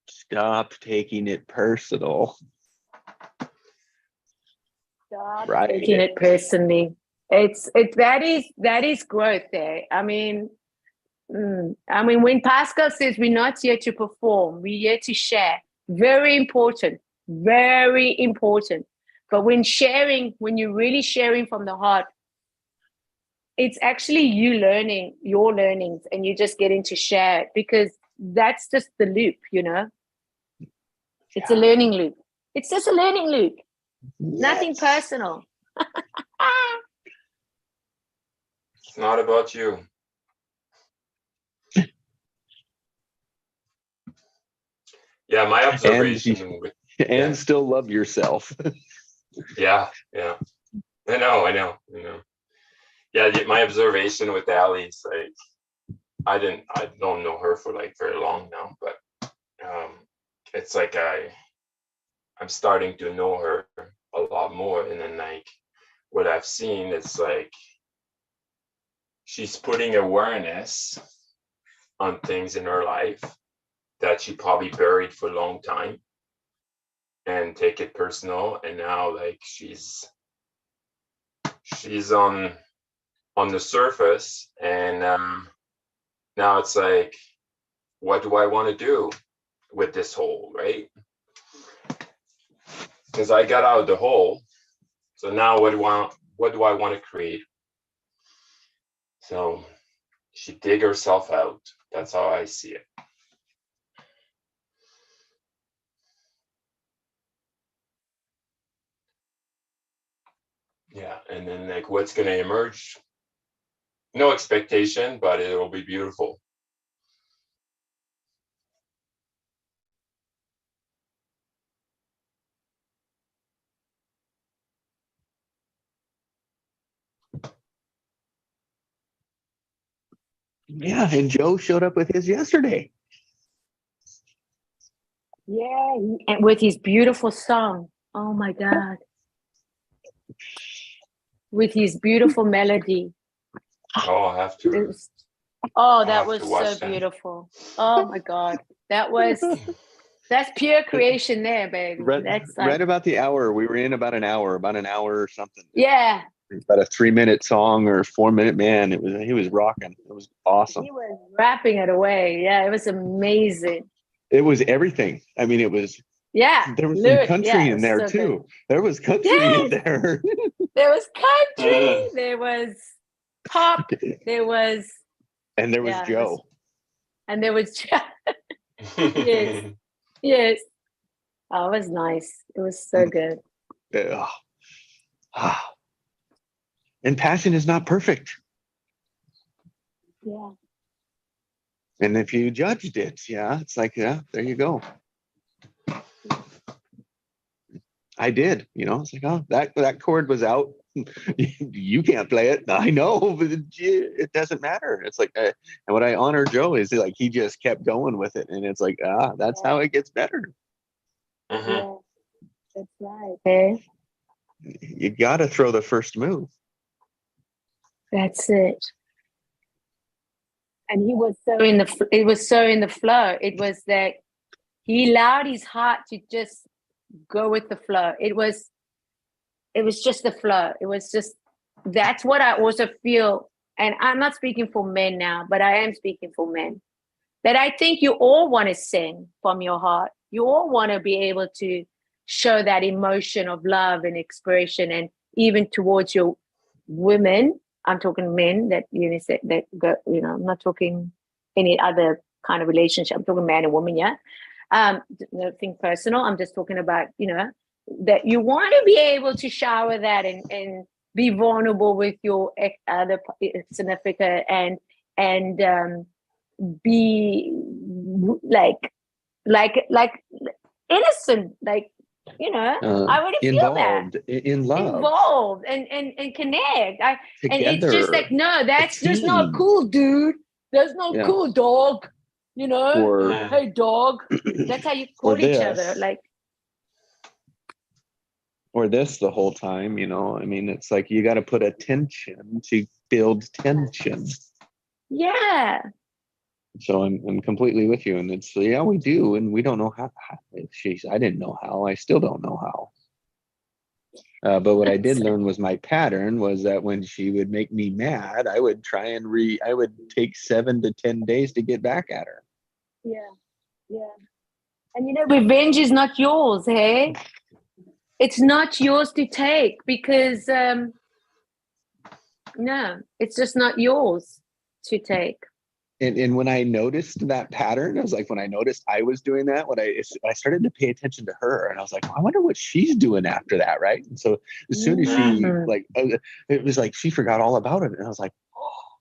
Stop taking it personal. Stop taking it personally. That is growth there. I mean, when Pascal says we're not here to perform, we're here to share. Very important, very important. But when you're really sharing from the heart, it's actually you learning your learnings and you just getting to share it because that's just the loop, It's a learning loop. It's just a learning loop. Yes. Nothing personal. It's not about you. Yeah, my observation. And still love yourself. Yeah. I know. Yeah, my observation with Ali is like, I don't know her for like very long now, but it's like I'm starting to know her a lot more, and then like what I've seen is like she's putting awareness on things in her life that she probably buried for a long time and take it personal, and now like she's on the surface, and now it's like, what do I want to do with this hole, right? Because I got out of the hole, so now what do I want to create? So she dig herself out. That's how I see it. Yeah, and then like what's going to emerge? No expectation, but it will be beautiful. Yeah, and Joe showed up with his yesterday. Yeah, and with his beautiful song. Oh my God. With his beautiful melody. Oh, I have to. That was so beautiful. Oh my God. That was That's pure creation there, baby. Right, That's like, right about the hour. We were in about an hour or something. yeah. About a 3-minute song or 4-minute, man. He was rocking. It was awesome. He was rapping it away. Yeah, it was amazing. It was everything. I mean, it was, Yeah. there was some Lyric, country yeah, it in was there so too. good. There was country in there. There was country, there was pop, there was, And there was yeah, Joe. and there was, yes, yes. Oh, it was nice. It was so good. And passion is not perfect. Yeah. And if you judged it, yeah, it's like, yeah, there you go. I did, it's like, oh, that chord was out. You can't play it. I know, but it doesn't matter. It's like, and what I honor Joe is like, he just kept going with it. And it's like, that's how it gets better. Yeah, that's right. Okay. You got to throw the first move. That's it. And he was so in the, it was so in the flow. It was that he allowed his heart to just go with the flow. It was just the flow. It was just, that's what I also feel. And I'm not speaking for men now, but I am speaking for men. That I think you all want to sing from your heart. You all want to be able to show that emotion of love and expression, and even towards your women. I'm talking men that said that go, I'm not talking any other kind of relationship. I'm talking man and woman, yeah. Nothing personal. I'm just talking about, that you want to be able to shower that and be vulnerable with your other significant and be like innocent, like, I would feel that involved in love, involved and connect. And it's just together, like, no, that's just not team. cool, dude. That's not Yeah. cool, dog. or Hey, dog. That's how you call each other. this. Like, or this the whole time, I mean, it's like you got to put attention to build tension. yeah. So I'm completely with you, and it's, yeah, we do, and we don't know how. I didn't know how. I still don't know how. But what I did learn was my pattern was that when she would make me mad, I would try and I would take 7 to 10 days to get back at her. Yeah. And revenge is not yours, hey? It's not yours to take because no, it's just not yours to take. And when I noticed that pattern, I was like, when I noticed I was doing that, I started to pay attention to her, and I was like, I wonder what she's doing after that, right? And so as soon as she it was like she forgot all about it, and I was like, oh,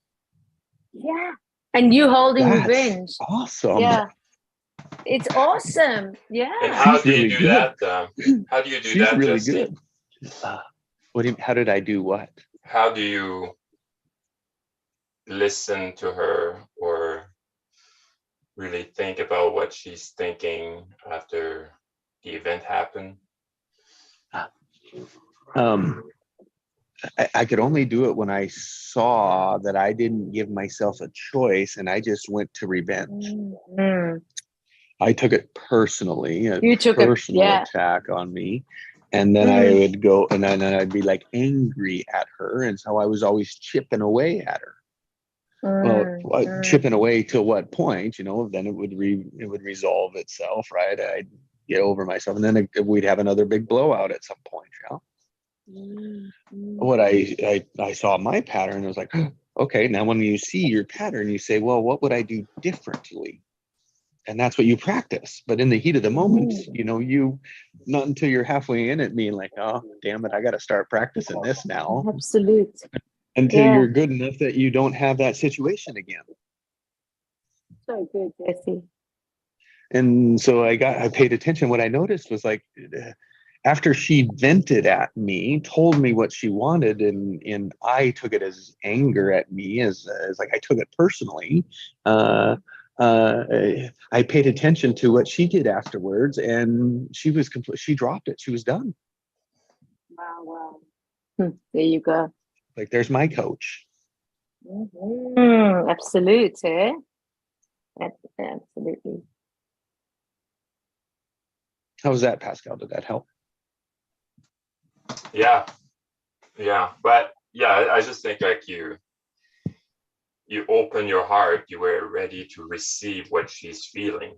yeah. And you holding that's revenge, awesome. yeah, it's awesome, yeah. And how She's do you really do good. that? How do you do She's that? really Jesse? good. What do you? How did I do what? How do you listen to her or really think about what she's thinking after the event happened? I could only do it when I saw that I didn't give myself a choice, and I just went to revenge. Mm-hmm. I took it personally, You took a personal attack on me. And then I would go, and then I'd be like angry at her. And so I was always chipping away at her. Well, chipping away to what point, then it would resolve itself, right? I'd get over myself, and then we'd have another big blowout at some point. What I saw my pattern, I was like, okay, now when you see your pattern, you say, well, what would I do differently? And that's what you practice. But in the heat of the moment, you not until you're halfway in it being like, oh, damn it, I got to start practicing this now. Absolute. Until you're good enough that you don't have that situation again. So good, Jesse. And so I paid attention. What I noticed was like, after she vented at me, told me what she wanted, and I took it as anger at me, as like I took it personally. I paid attention to what she did afterwards, and she dropped it. She was done. Wow. There you go. Like, there's my coach. Absolute, eh? Absolutely. How was that, Pascal? Did that help? Yeah, but yeah, I just think like you open your heart, you were ready to receive what she's feeling.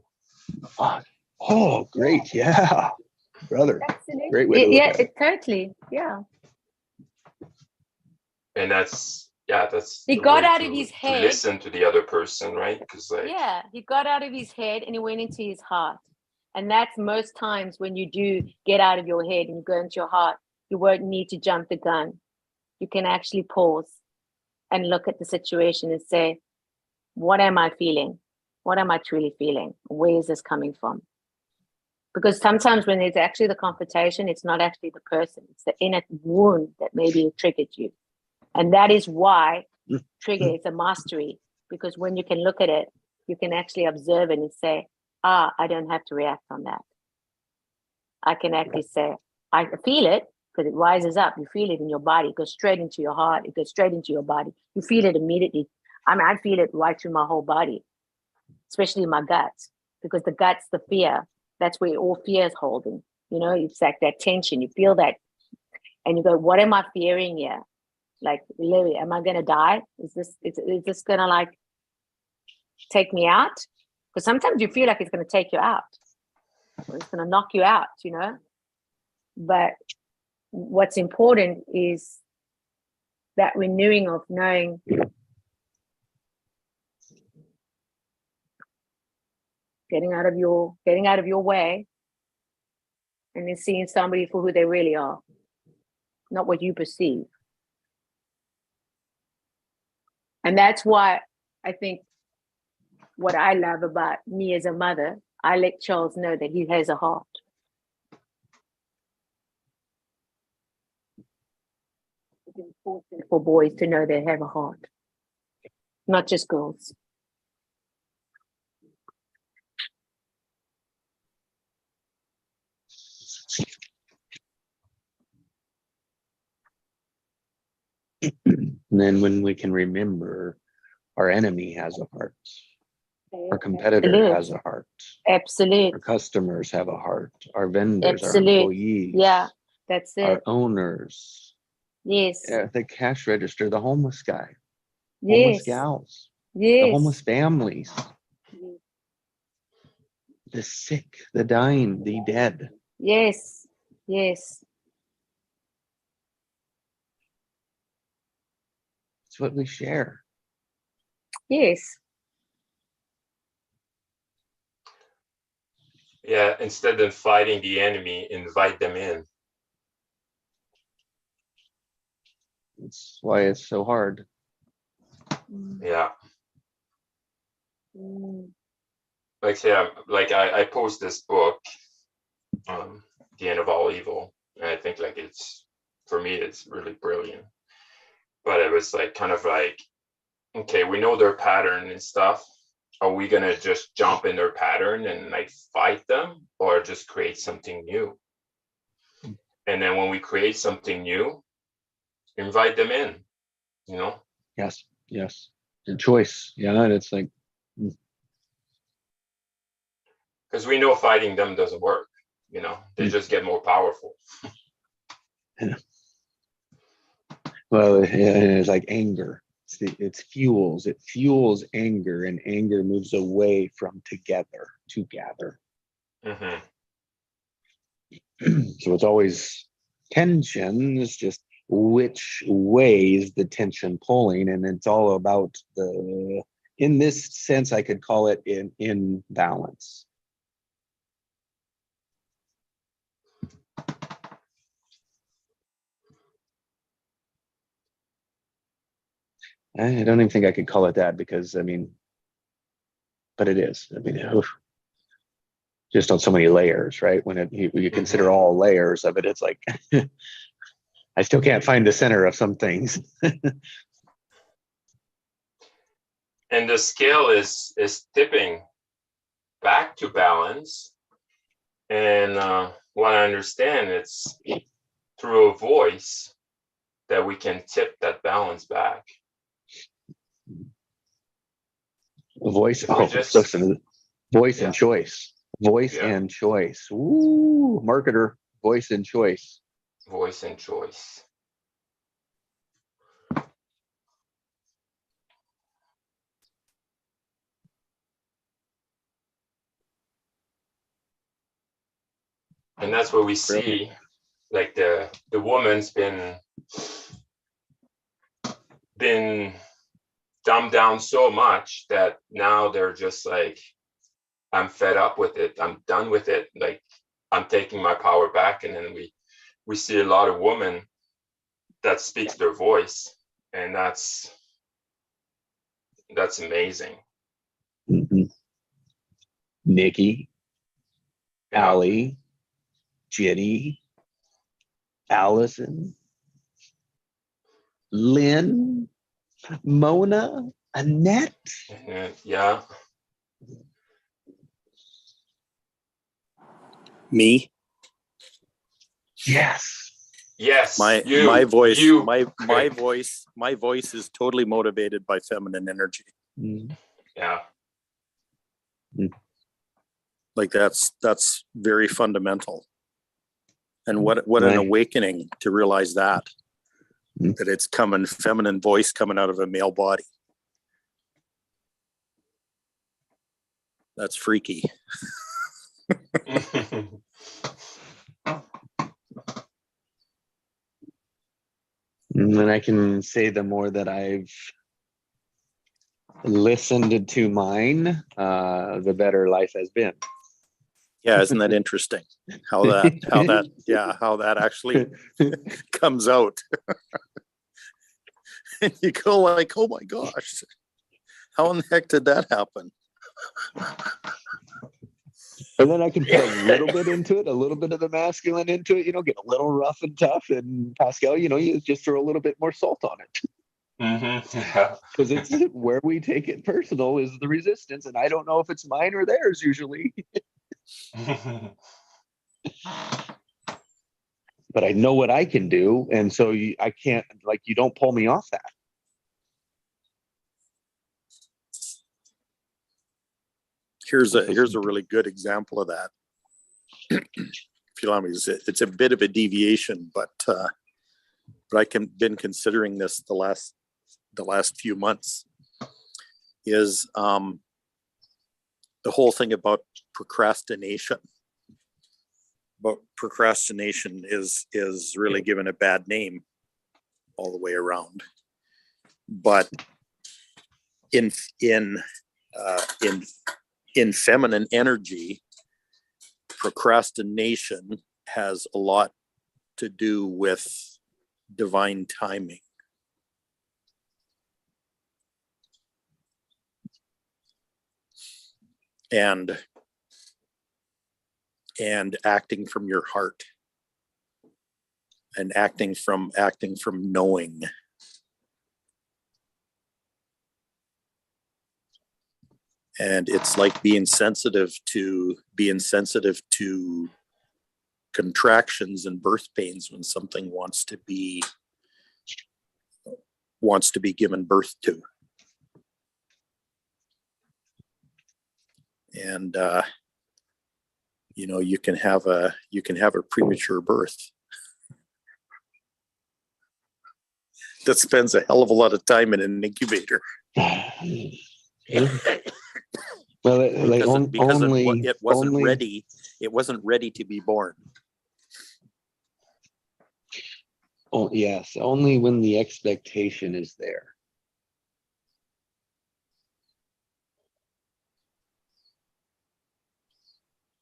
Oh, great. Yeah. Brother. Absolutely. Great way to look at it. Totally. Yeah. And that's He the got way out of to- his to head. listen to the other person, right? Because like Yeah, he got out of his head and he went into his heart. And that's most times when you do get out of your head and you go into your heart, you won't need to jump the gun. You can actually pause and look at the situation and say, what am I feeling? What am I truly feeling? Where is this coming from? Because sometimes when it's actually the confrontation, it's not actually the person, it's the inner wound that maybe triggered you. And that is why trigger is a mastery, because when you can look at it, you can actually observe it and say, I don't have to react on that. I can actually say, I feel it because it rises up. You feel it in your body. It goes straight into your heart. It goes straight into your body. You feel it immediately. I mean, I feel it right through my whole body, especially my guts, because the guts, the fear, that's where all fear is holding. You know, it's like that tension. You feel that and you go, what am I fearing here? Like, Lily, am I going to die? Is this going to like take me out? Because sometimes you feel like it's going to take you out or it's going to knock you out, you know? But what's important is that renewing of knowing getting out of your way and then seeing somebody for who they really are, not what you perceive. And that's why I think what I love about me as a mother, I let Charles know that he has a heart. It's important for boys to know they have a heart, not just girls. And then when we can remember our enemy has a heart, our competitor Absolute. has a heart, Absolute. our customers have a heart, our vendors, Absolute. our employees, Yeah, that's it. our owners, Yes. the cash register, the homeless guy, homeless Yes. gals, Yes. the homeless families, the sick, the dying, the dead. Yes. Yes. It's what we share. Yes. yeah, instead of fighting the enemy, invite them in. That's why it's so hard. Yeah. Mm. Like say I post this book, The End of All Evil, and I think like it's, for me, it's really brilliant. But it was like kind of like, okay, we know their pattern and stuff. Are we gonna just jump in their pattern and like fight them, or just create something new? And then when we create something new, invite them in, you know? Yes, yes. The choice. Yeah, and it's like, Because we know fighting them doesn't work, you know, they just get more powerful. well, it's like anger. It fuels anger, and anger moves away from together to gather. Mm-hmm. So it's always tension. It's just which way is the tension pulling, and it's all about in this sense, I could call it in balance. I don't even think I could call it that, because I mean, but it is. I mean, just on so many layers, right? When you consider all layers of it, it's like I still can't find the center of some things. And the scale is tipping back to balance. And what I understand, it's through a voice that we can tip that balance back. Voice, If we just- voice Yeah. and choice. Voice Yeah. and choice. Ooh, marketer, voice and choice. Voice and choice. And that's where we see, like, the woman's been dumbed down so much that now they're just like, I'm fed up with it. I'm done with it. Like, I'm taking my power back. And then we see a lot of women that speaks their voice, and that's amazing. Mhm. Nikki, Yeah. Allie, Jenny, Allison, Lynn, Mona, Annette. And yeah. Me, Yes. Yes. my you, my voice, you, my voice is totally motivated by feminine energy. Mhm. Yeah. Like that's very fundamental. And what an Right. awakening to realize that Mm. that it's coming, feminine voice coming out of a male body. That's freaky. And I can say the more that I've listened to mine, the better life has been. Yeah, isn't that interesting? How that actually comes out. And you go like, oh my gosh, how in the heck did that happen? And then I can put a little bit into it, a little bit of the masculine into it, get a little rough and tough. And Pascal, you just throw a little bit more salt on it. Yeah. Because it's where we take it personal is the resistance. And I don't know if it's mine or theirs usually. But I know what I can do. And so I can't, you don't pull me off that. Here's a really good example of that. If you allow me, it's a bit of a deviation, but been considering this the last few months. Is the whole thing about procrastination. But procrastination is really given a bad name all the way around. But in feminine energy, procrastination has a lot to do with divine timing. And acting from your heart, and acting from knowing. And it's like being sensitive to contractions and birth pains when something wants to be given birth to. And you can have a premature birth that spends a hell of a lot of time in an incubator. Well, it wasn't ready. It wasn't ready to be born. Oh yes, only when the expectation is there.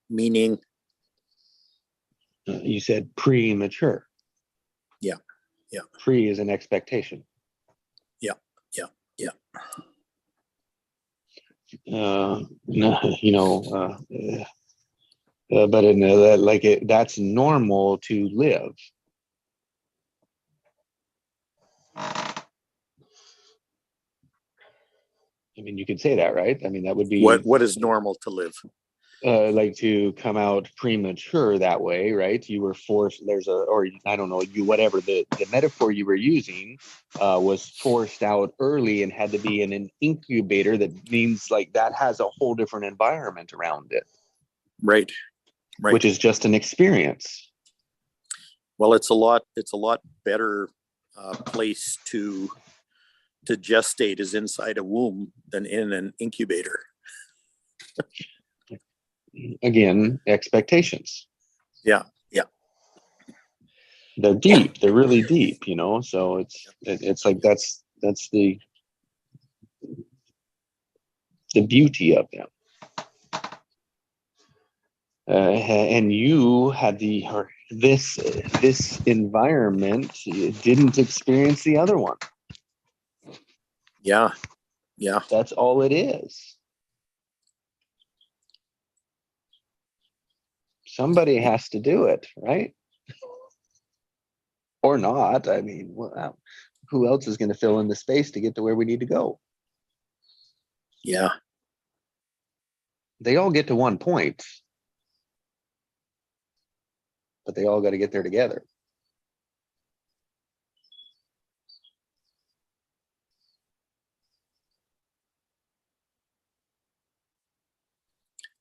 Meaning, you said premature. Yeah. Pre is an expectation. Yeah. But that's normal to live. I mean, you could say that, right? I mean, that would be what is normal to live. To come out premature that way, right? You were forced. I don't know, whatever the metaphor you were using was forced out early and had to be in an incubator. That means that has a whole different environment around it. Right. Right. which is just an experience. Well, it's a lot better place to gestate is inside a womb than in an incubator. Again, expectations. Yeah. They're deep. They're really deep, you know. So it's like that's the beauty of them. And you had this environment didn't experience the other one. Yeah. That's all it is. Somebody has to do it, right? Or not. I mean, well, who else is going to fill in the space to get to where we need to go? Yeah. They all get to one point, but they all got to get there together.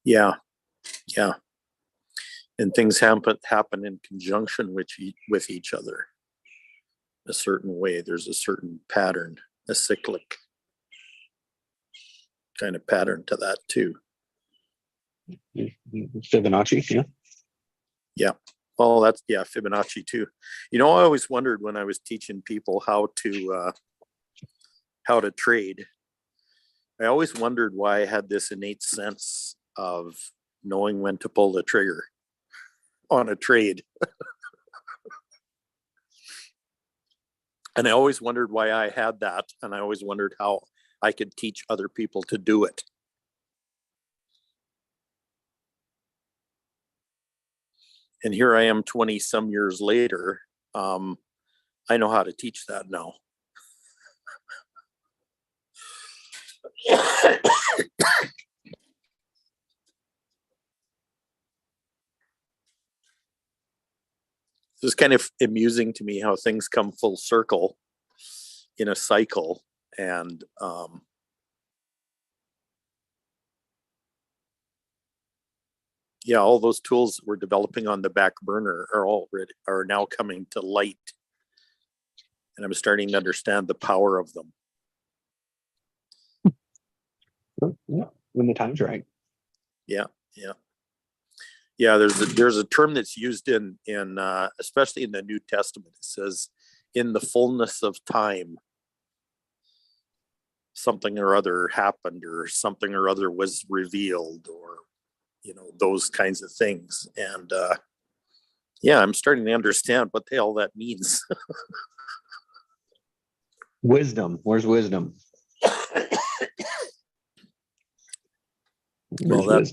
Yeah. And things happen in conjunction with each other. A certain way. There's a certain pattern, a cyclic kind of pattern to that too. Fibonacci, yeah. Well, that's Fibonacci too. You know, I always wondered when I was teaching people how to trade. I always wondered why I had this innate sense of knowing when to pull the trigger on a trade. And I always wondered why I had that. And I always wondered how I could teach other people to do it. And here I am 20 some years later. I know how to teach that now. It's kind of amusing to me how things come full circle in a cycle. And all those tools that we're developing on the back burner are now coming to light. And I'm starting to understand the power of them. Yeah, when the time's right. Yeah. There's a term that's used in especially in the New Testament. It says, "In the fullness of time, something or other happened, or something or other was revealed," or those kinds of things. And I'm starting to understand what the hell that means. Wisdom. Where's wisdom? Well,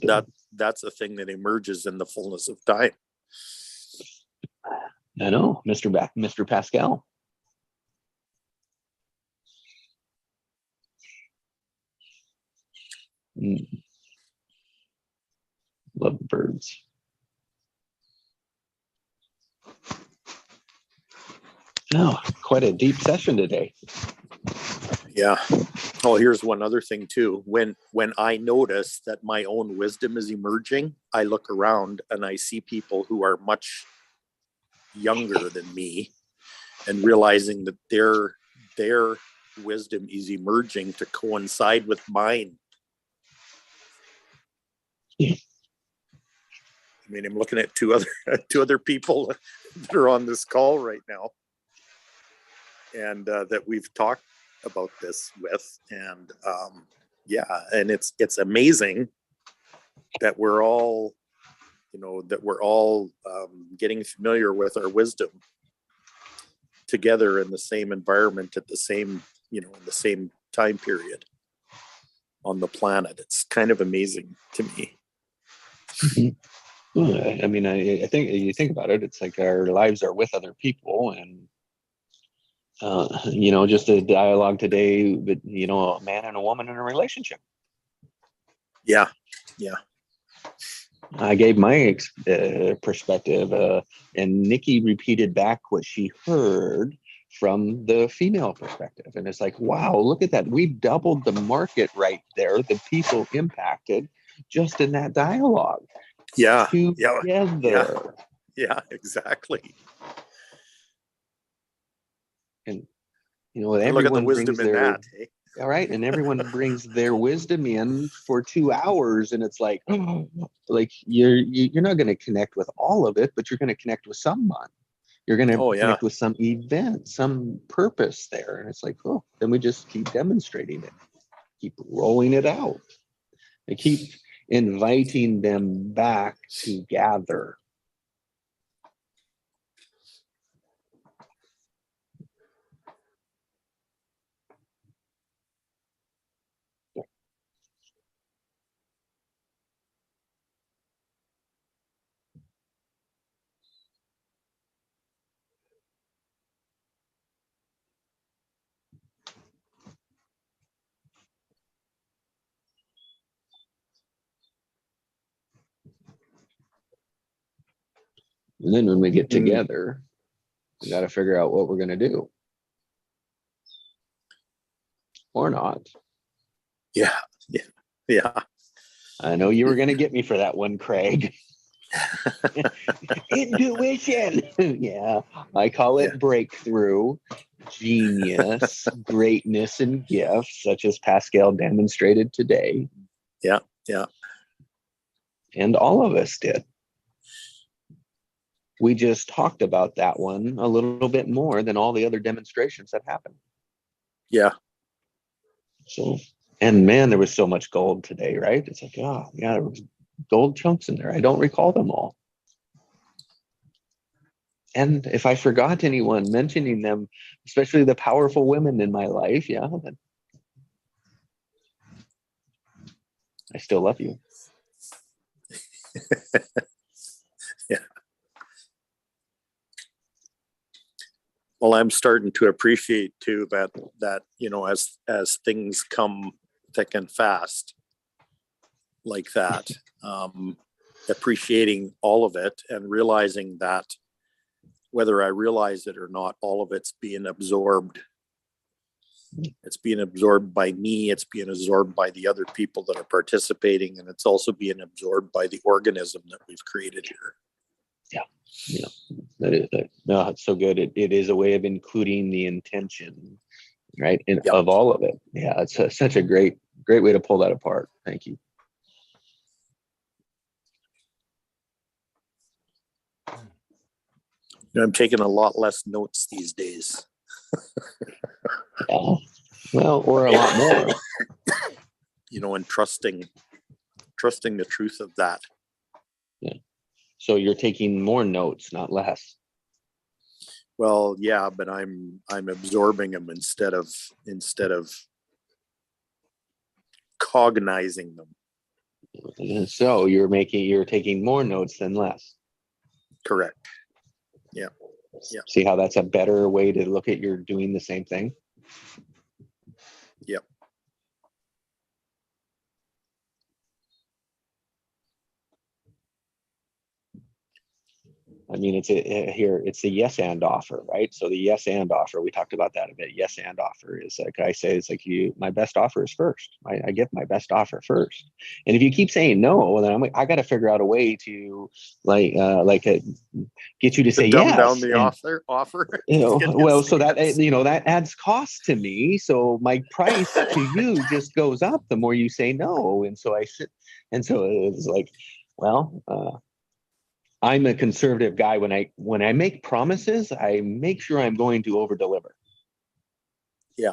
that's a thing that emerges in the fullness of time. I know, Mr. Pascal. Love the birds. Oh, quite a deep session today. Yeah. Oh, here's one other thing too. When I notice that my own wisdom is emerging, I look around and I see people who are much younger than me, and realizing that their wisdom is emerging to coincide with mine. I mean, I'm looking at two other people that are on this call right now, and that we've talked about this with, and and it's amazing that we're all getting familiar with our wisdom together in the same environment at the same in the same time period on the planet. It's kind of amazing to me. I mean, I think you think about it, it's like our lives are with other people, and just a dialogue today, but a man and a woman in a relationship. Yeah. I gave my perspective, and Nikki repeated back what she heard from the female perspective. And it's like, wow, look at that. We've doubled the market right there, the people impacted just in that dialogue. Yeah, yeah, together. yeah, exactly. And you know, And look at the everyone wisdom brings in their that. Eh? all right, and everyone brings their wisdom in for 2 hours, and it's like, like you're not going to connect with all of it, but you're going to connect with someone. You're going to Oh, yeah. connect with some event, some purpose there, and it's like, oh, then we just keep demonstrating it, keep rolling it out, and keep inviting them back to gather. And then when we get together, we got to figure out what we're going to do or not. Yeah, yeah, yeah. I know you were going to get me for that one, Craig. Intuition. Yeah, I call it breakthrough, genius, greatness, and gifts, such as Pascal demonstrated today. Yeah, yeah. And all of us did. We just talked about that one a little bit more than all the other demonstrations that happened. Yeah. So, and man, there was so much gold today, right? It's like, oh, yeah, there was gold chunks in there. I don't recall them all. And if I forgot anyone mentioning them, especially the powerful women in my life, yeah, then I still love you. Yeah. Well, I'm starting to appreciate too that you know, as things come thick and fast like that, appreciating all of it and realizing that whether I realize it or not, all of it's being absorbed. It's being absorbed by me. It's being absorbed by the other people that are participating, and it's also being absorbed by the organism that we've created here. Yeah, no, it's so good. It is a way of including the intention, right, of all of it. Yeah, it's such a great way to pull that apart. Thank you. You know, I'm taking a lot less notes these days. Yeah. Well, or a lot more. You know, and trusting the truth of that. Yeah. So you're taking more notes, not less. Well, yeah, but I'm absorbing them instead of cognizing them. And so you're taking more notes than less. Correct. Yeah. Yeah. See how that's a better way to look at you're doing the same thing? Yep. I mean, it's the yes and offer, right? So the yes and offer, we talked about that a bit. Yes and offer is like I say, it's like my best offer is first. I give my best offer first. And if you keep saying no, well, then I got to figure out a way to get you to say dumb yes. Down the offer. You know, well, so that yes. You know, that adds cost to me. So my price to you just goes up the more you say no. And so it's like, well, I'm a conservative guy. When I make promises, I make sure I'm going to over deliver. Yeah.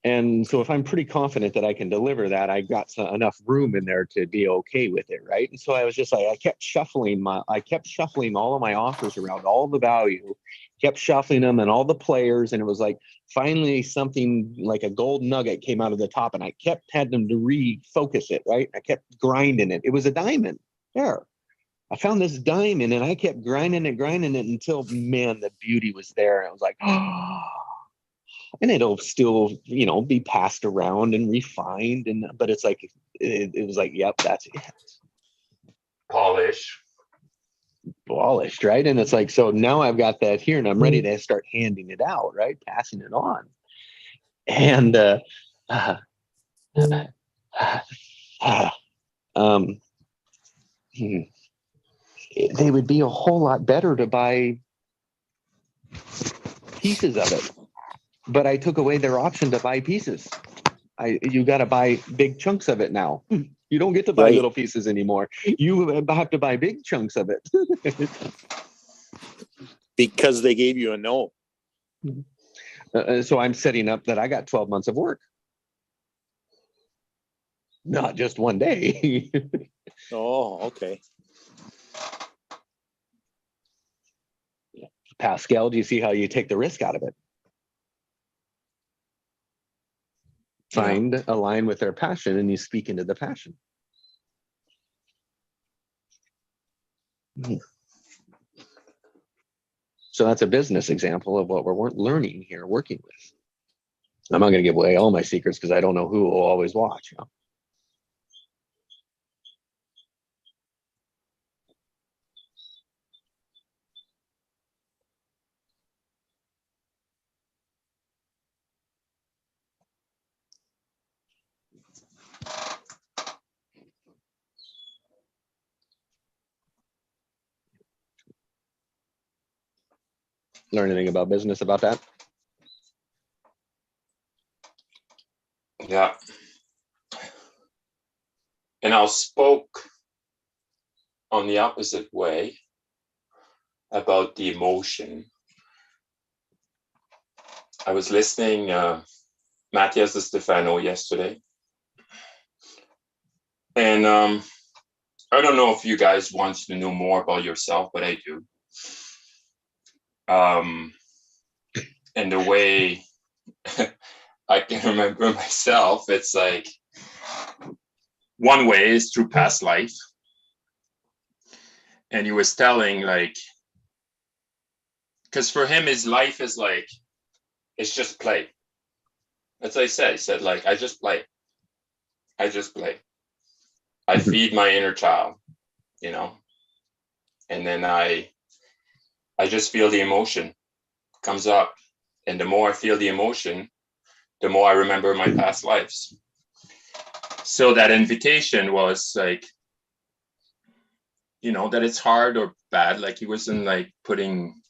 And so if I'm pretty confident that I can deliver that, I got enough room in there to be okay with it, right? And so I was just like, I kept shuffling all of my offers around, all the value, kept shuffling them and all the players, and it was like finally something like a gold nugget came out of the top, and I had them to refocus it, right? I kept grinding it. It was a diamond there. I found this diamond and I kept grinding it until, man, the beauty was there. And I was like, oh, and it'll still, you know, be passed around and refined. But it's like, it was like, yep, that's it. Polished, right? And it's like, so now I've got that here and I'm ready to start handing it out, right? Passing it on. And, they would be a whole lot better to buy pieces of it. But I took away their option to buy pieces. You got to buy big chunks of it now. You don't get to buy Right. little pieces anymore. You have to buy big chunks of it. Because they gave you a no. So I'm setting up that I got 12 months of work. Not just one day. Oh, okay. Pascal, do you see how you take the risk out of it? Find, align with their passion, and you speak into the passion. So that's a business example of what we're learning here, working with. I'm not going to give away all my secrets because I don't know who will always watch. Learn anything about business about that? Yeah. And I spoke on the opposite way about the emotion. I was listening Matthias De Stefano yesterday. And I don't know if you guys want to know more about yourself, but I do. And the way I can remember myself, it's like one way is through past life. And he was telling, like, because for him, his life is like, it's just play. That's what he said. He said, like, I just play. I just play. I feed my inner child, you know, and then I just feel the emotion comes up. And the more I feel the emotion, the more I remember my past lives. So that invitation was like, you know, that it's hard or bad. Like he wasn't like putting,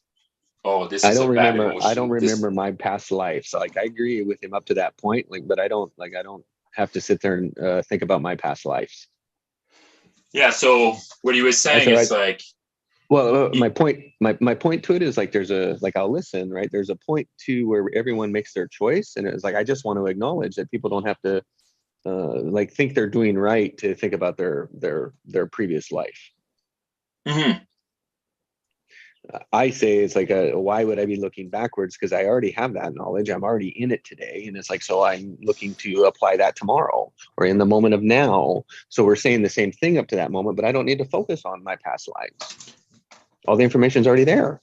oh, this is a bad emotion. I don't remember my past life. So like I agree with him up to that point. Like, but I don't have to sit there and think about my past lives. Yeah. So what he was saying is like, well, my point to it is like there's a like I'll listen, right? There's a point to where everyone makes their choice, and it's like I just want to acknowledge that people don't have to like think they're doing right to think about their previous life. Mm-hmm. I say it's like why would I be looking backwards? Because I already have that knowledge. I'm already in it today. And it's like, so I'm looking to apply that tomorrow or in the moment of now. So we're saying the same thing up to that moment, but I don't need to focus on my past lives. All the information's already there.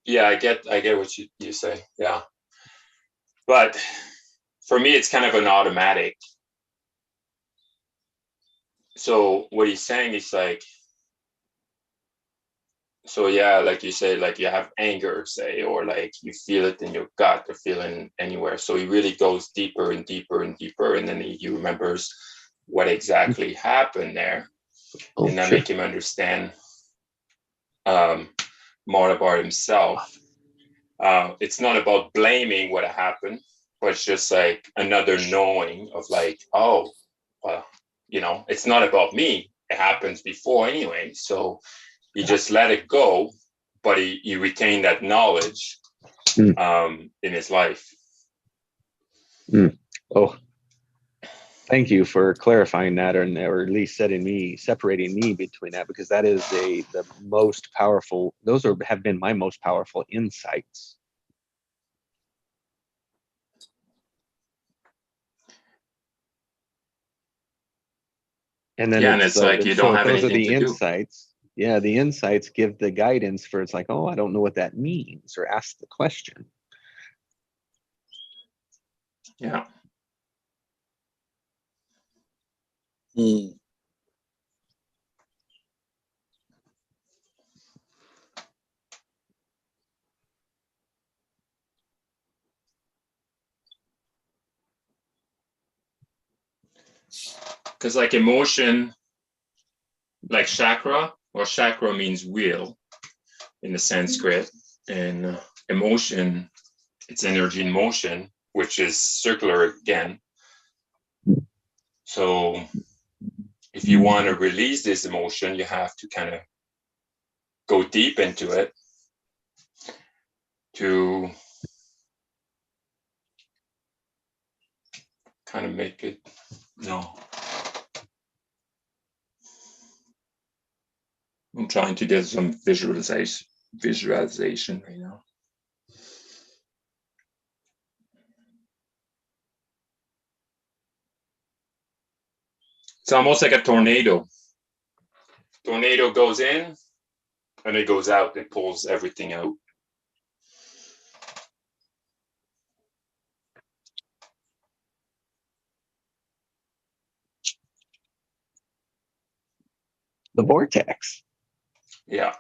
Yeah, I get what you say. Yeah. But for me, it's kind of an automatic. So what he's saying is like, so yeah, like you say, like you have anger, say, or like you feel it in your gut or feeling anywhere. So he really goes deeper and deeper and deeper. And then he remembers what exactly happened there. And then make him understand more about himself. It's not about blaming what happened, but it's just like another knowing of like, oh, well, you know, it's not about me. It happens before anyway. So he just let it go, but he retained that knowledge in his life. Oh, thank you for clarifying that, or at least separating me between that, because that is the most powerful. Those have been my most powerful insights. And then and it's like you don't have anything to insights. Yeah, the insights give the guidance for it's like, oh, I don't know what that means, or ask the question. Yeah. Because like emotion, like chakra, or chakra means wheel in the Sanskrit, and emotion, it's energy in motion, which is circular again. So if you want to release this emotion, you have to kind of go deep into it to kind of make it, no. I'm trying to get some visualization right now. It's almost like a tornado. Tornado goes in and it goes out and pulls everything out. The vortex. Yeah.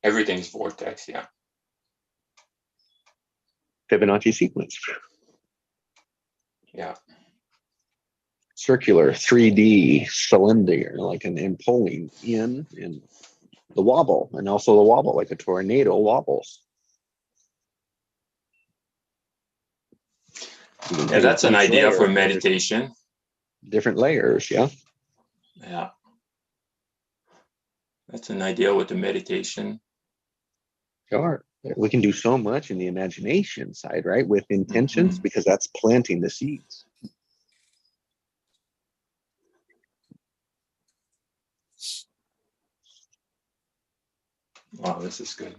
Everything's vortex, yeah. Fibonacci sequence. Yeah. Circular 3D cylinder, like and pulling in and the wobble, and also the wobble, like a tornado wobbles. Yeah, that's an idea for meditation. Different layers, yeah. Yeah. That's an idea with the meditation. Sure. We can do so much in the imagination side, right? With intentions, Mhm. because that's planting the seeds. Wow, this is good.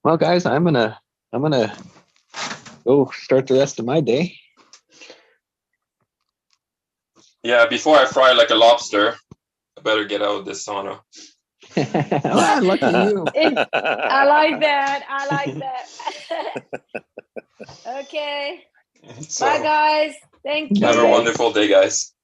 Well, guys, I'm gonna go start the rest of my day. Yeah, before I fry like a lobster, I better get out of this sauna. Ah, lucky you. I like that. I like that. Okay. So, Bye, guys. Thank you. have a wonderful day, guys.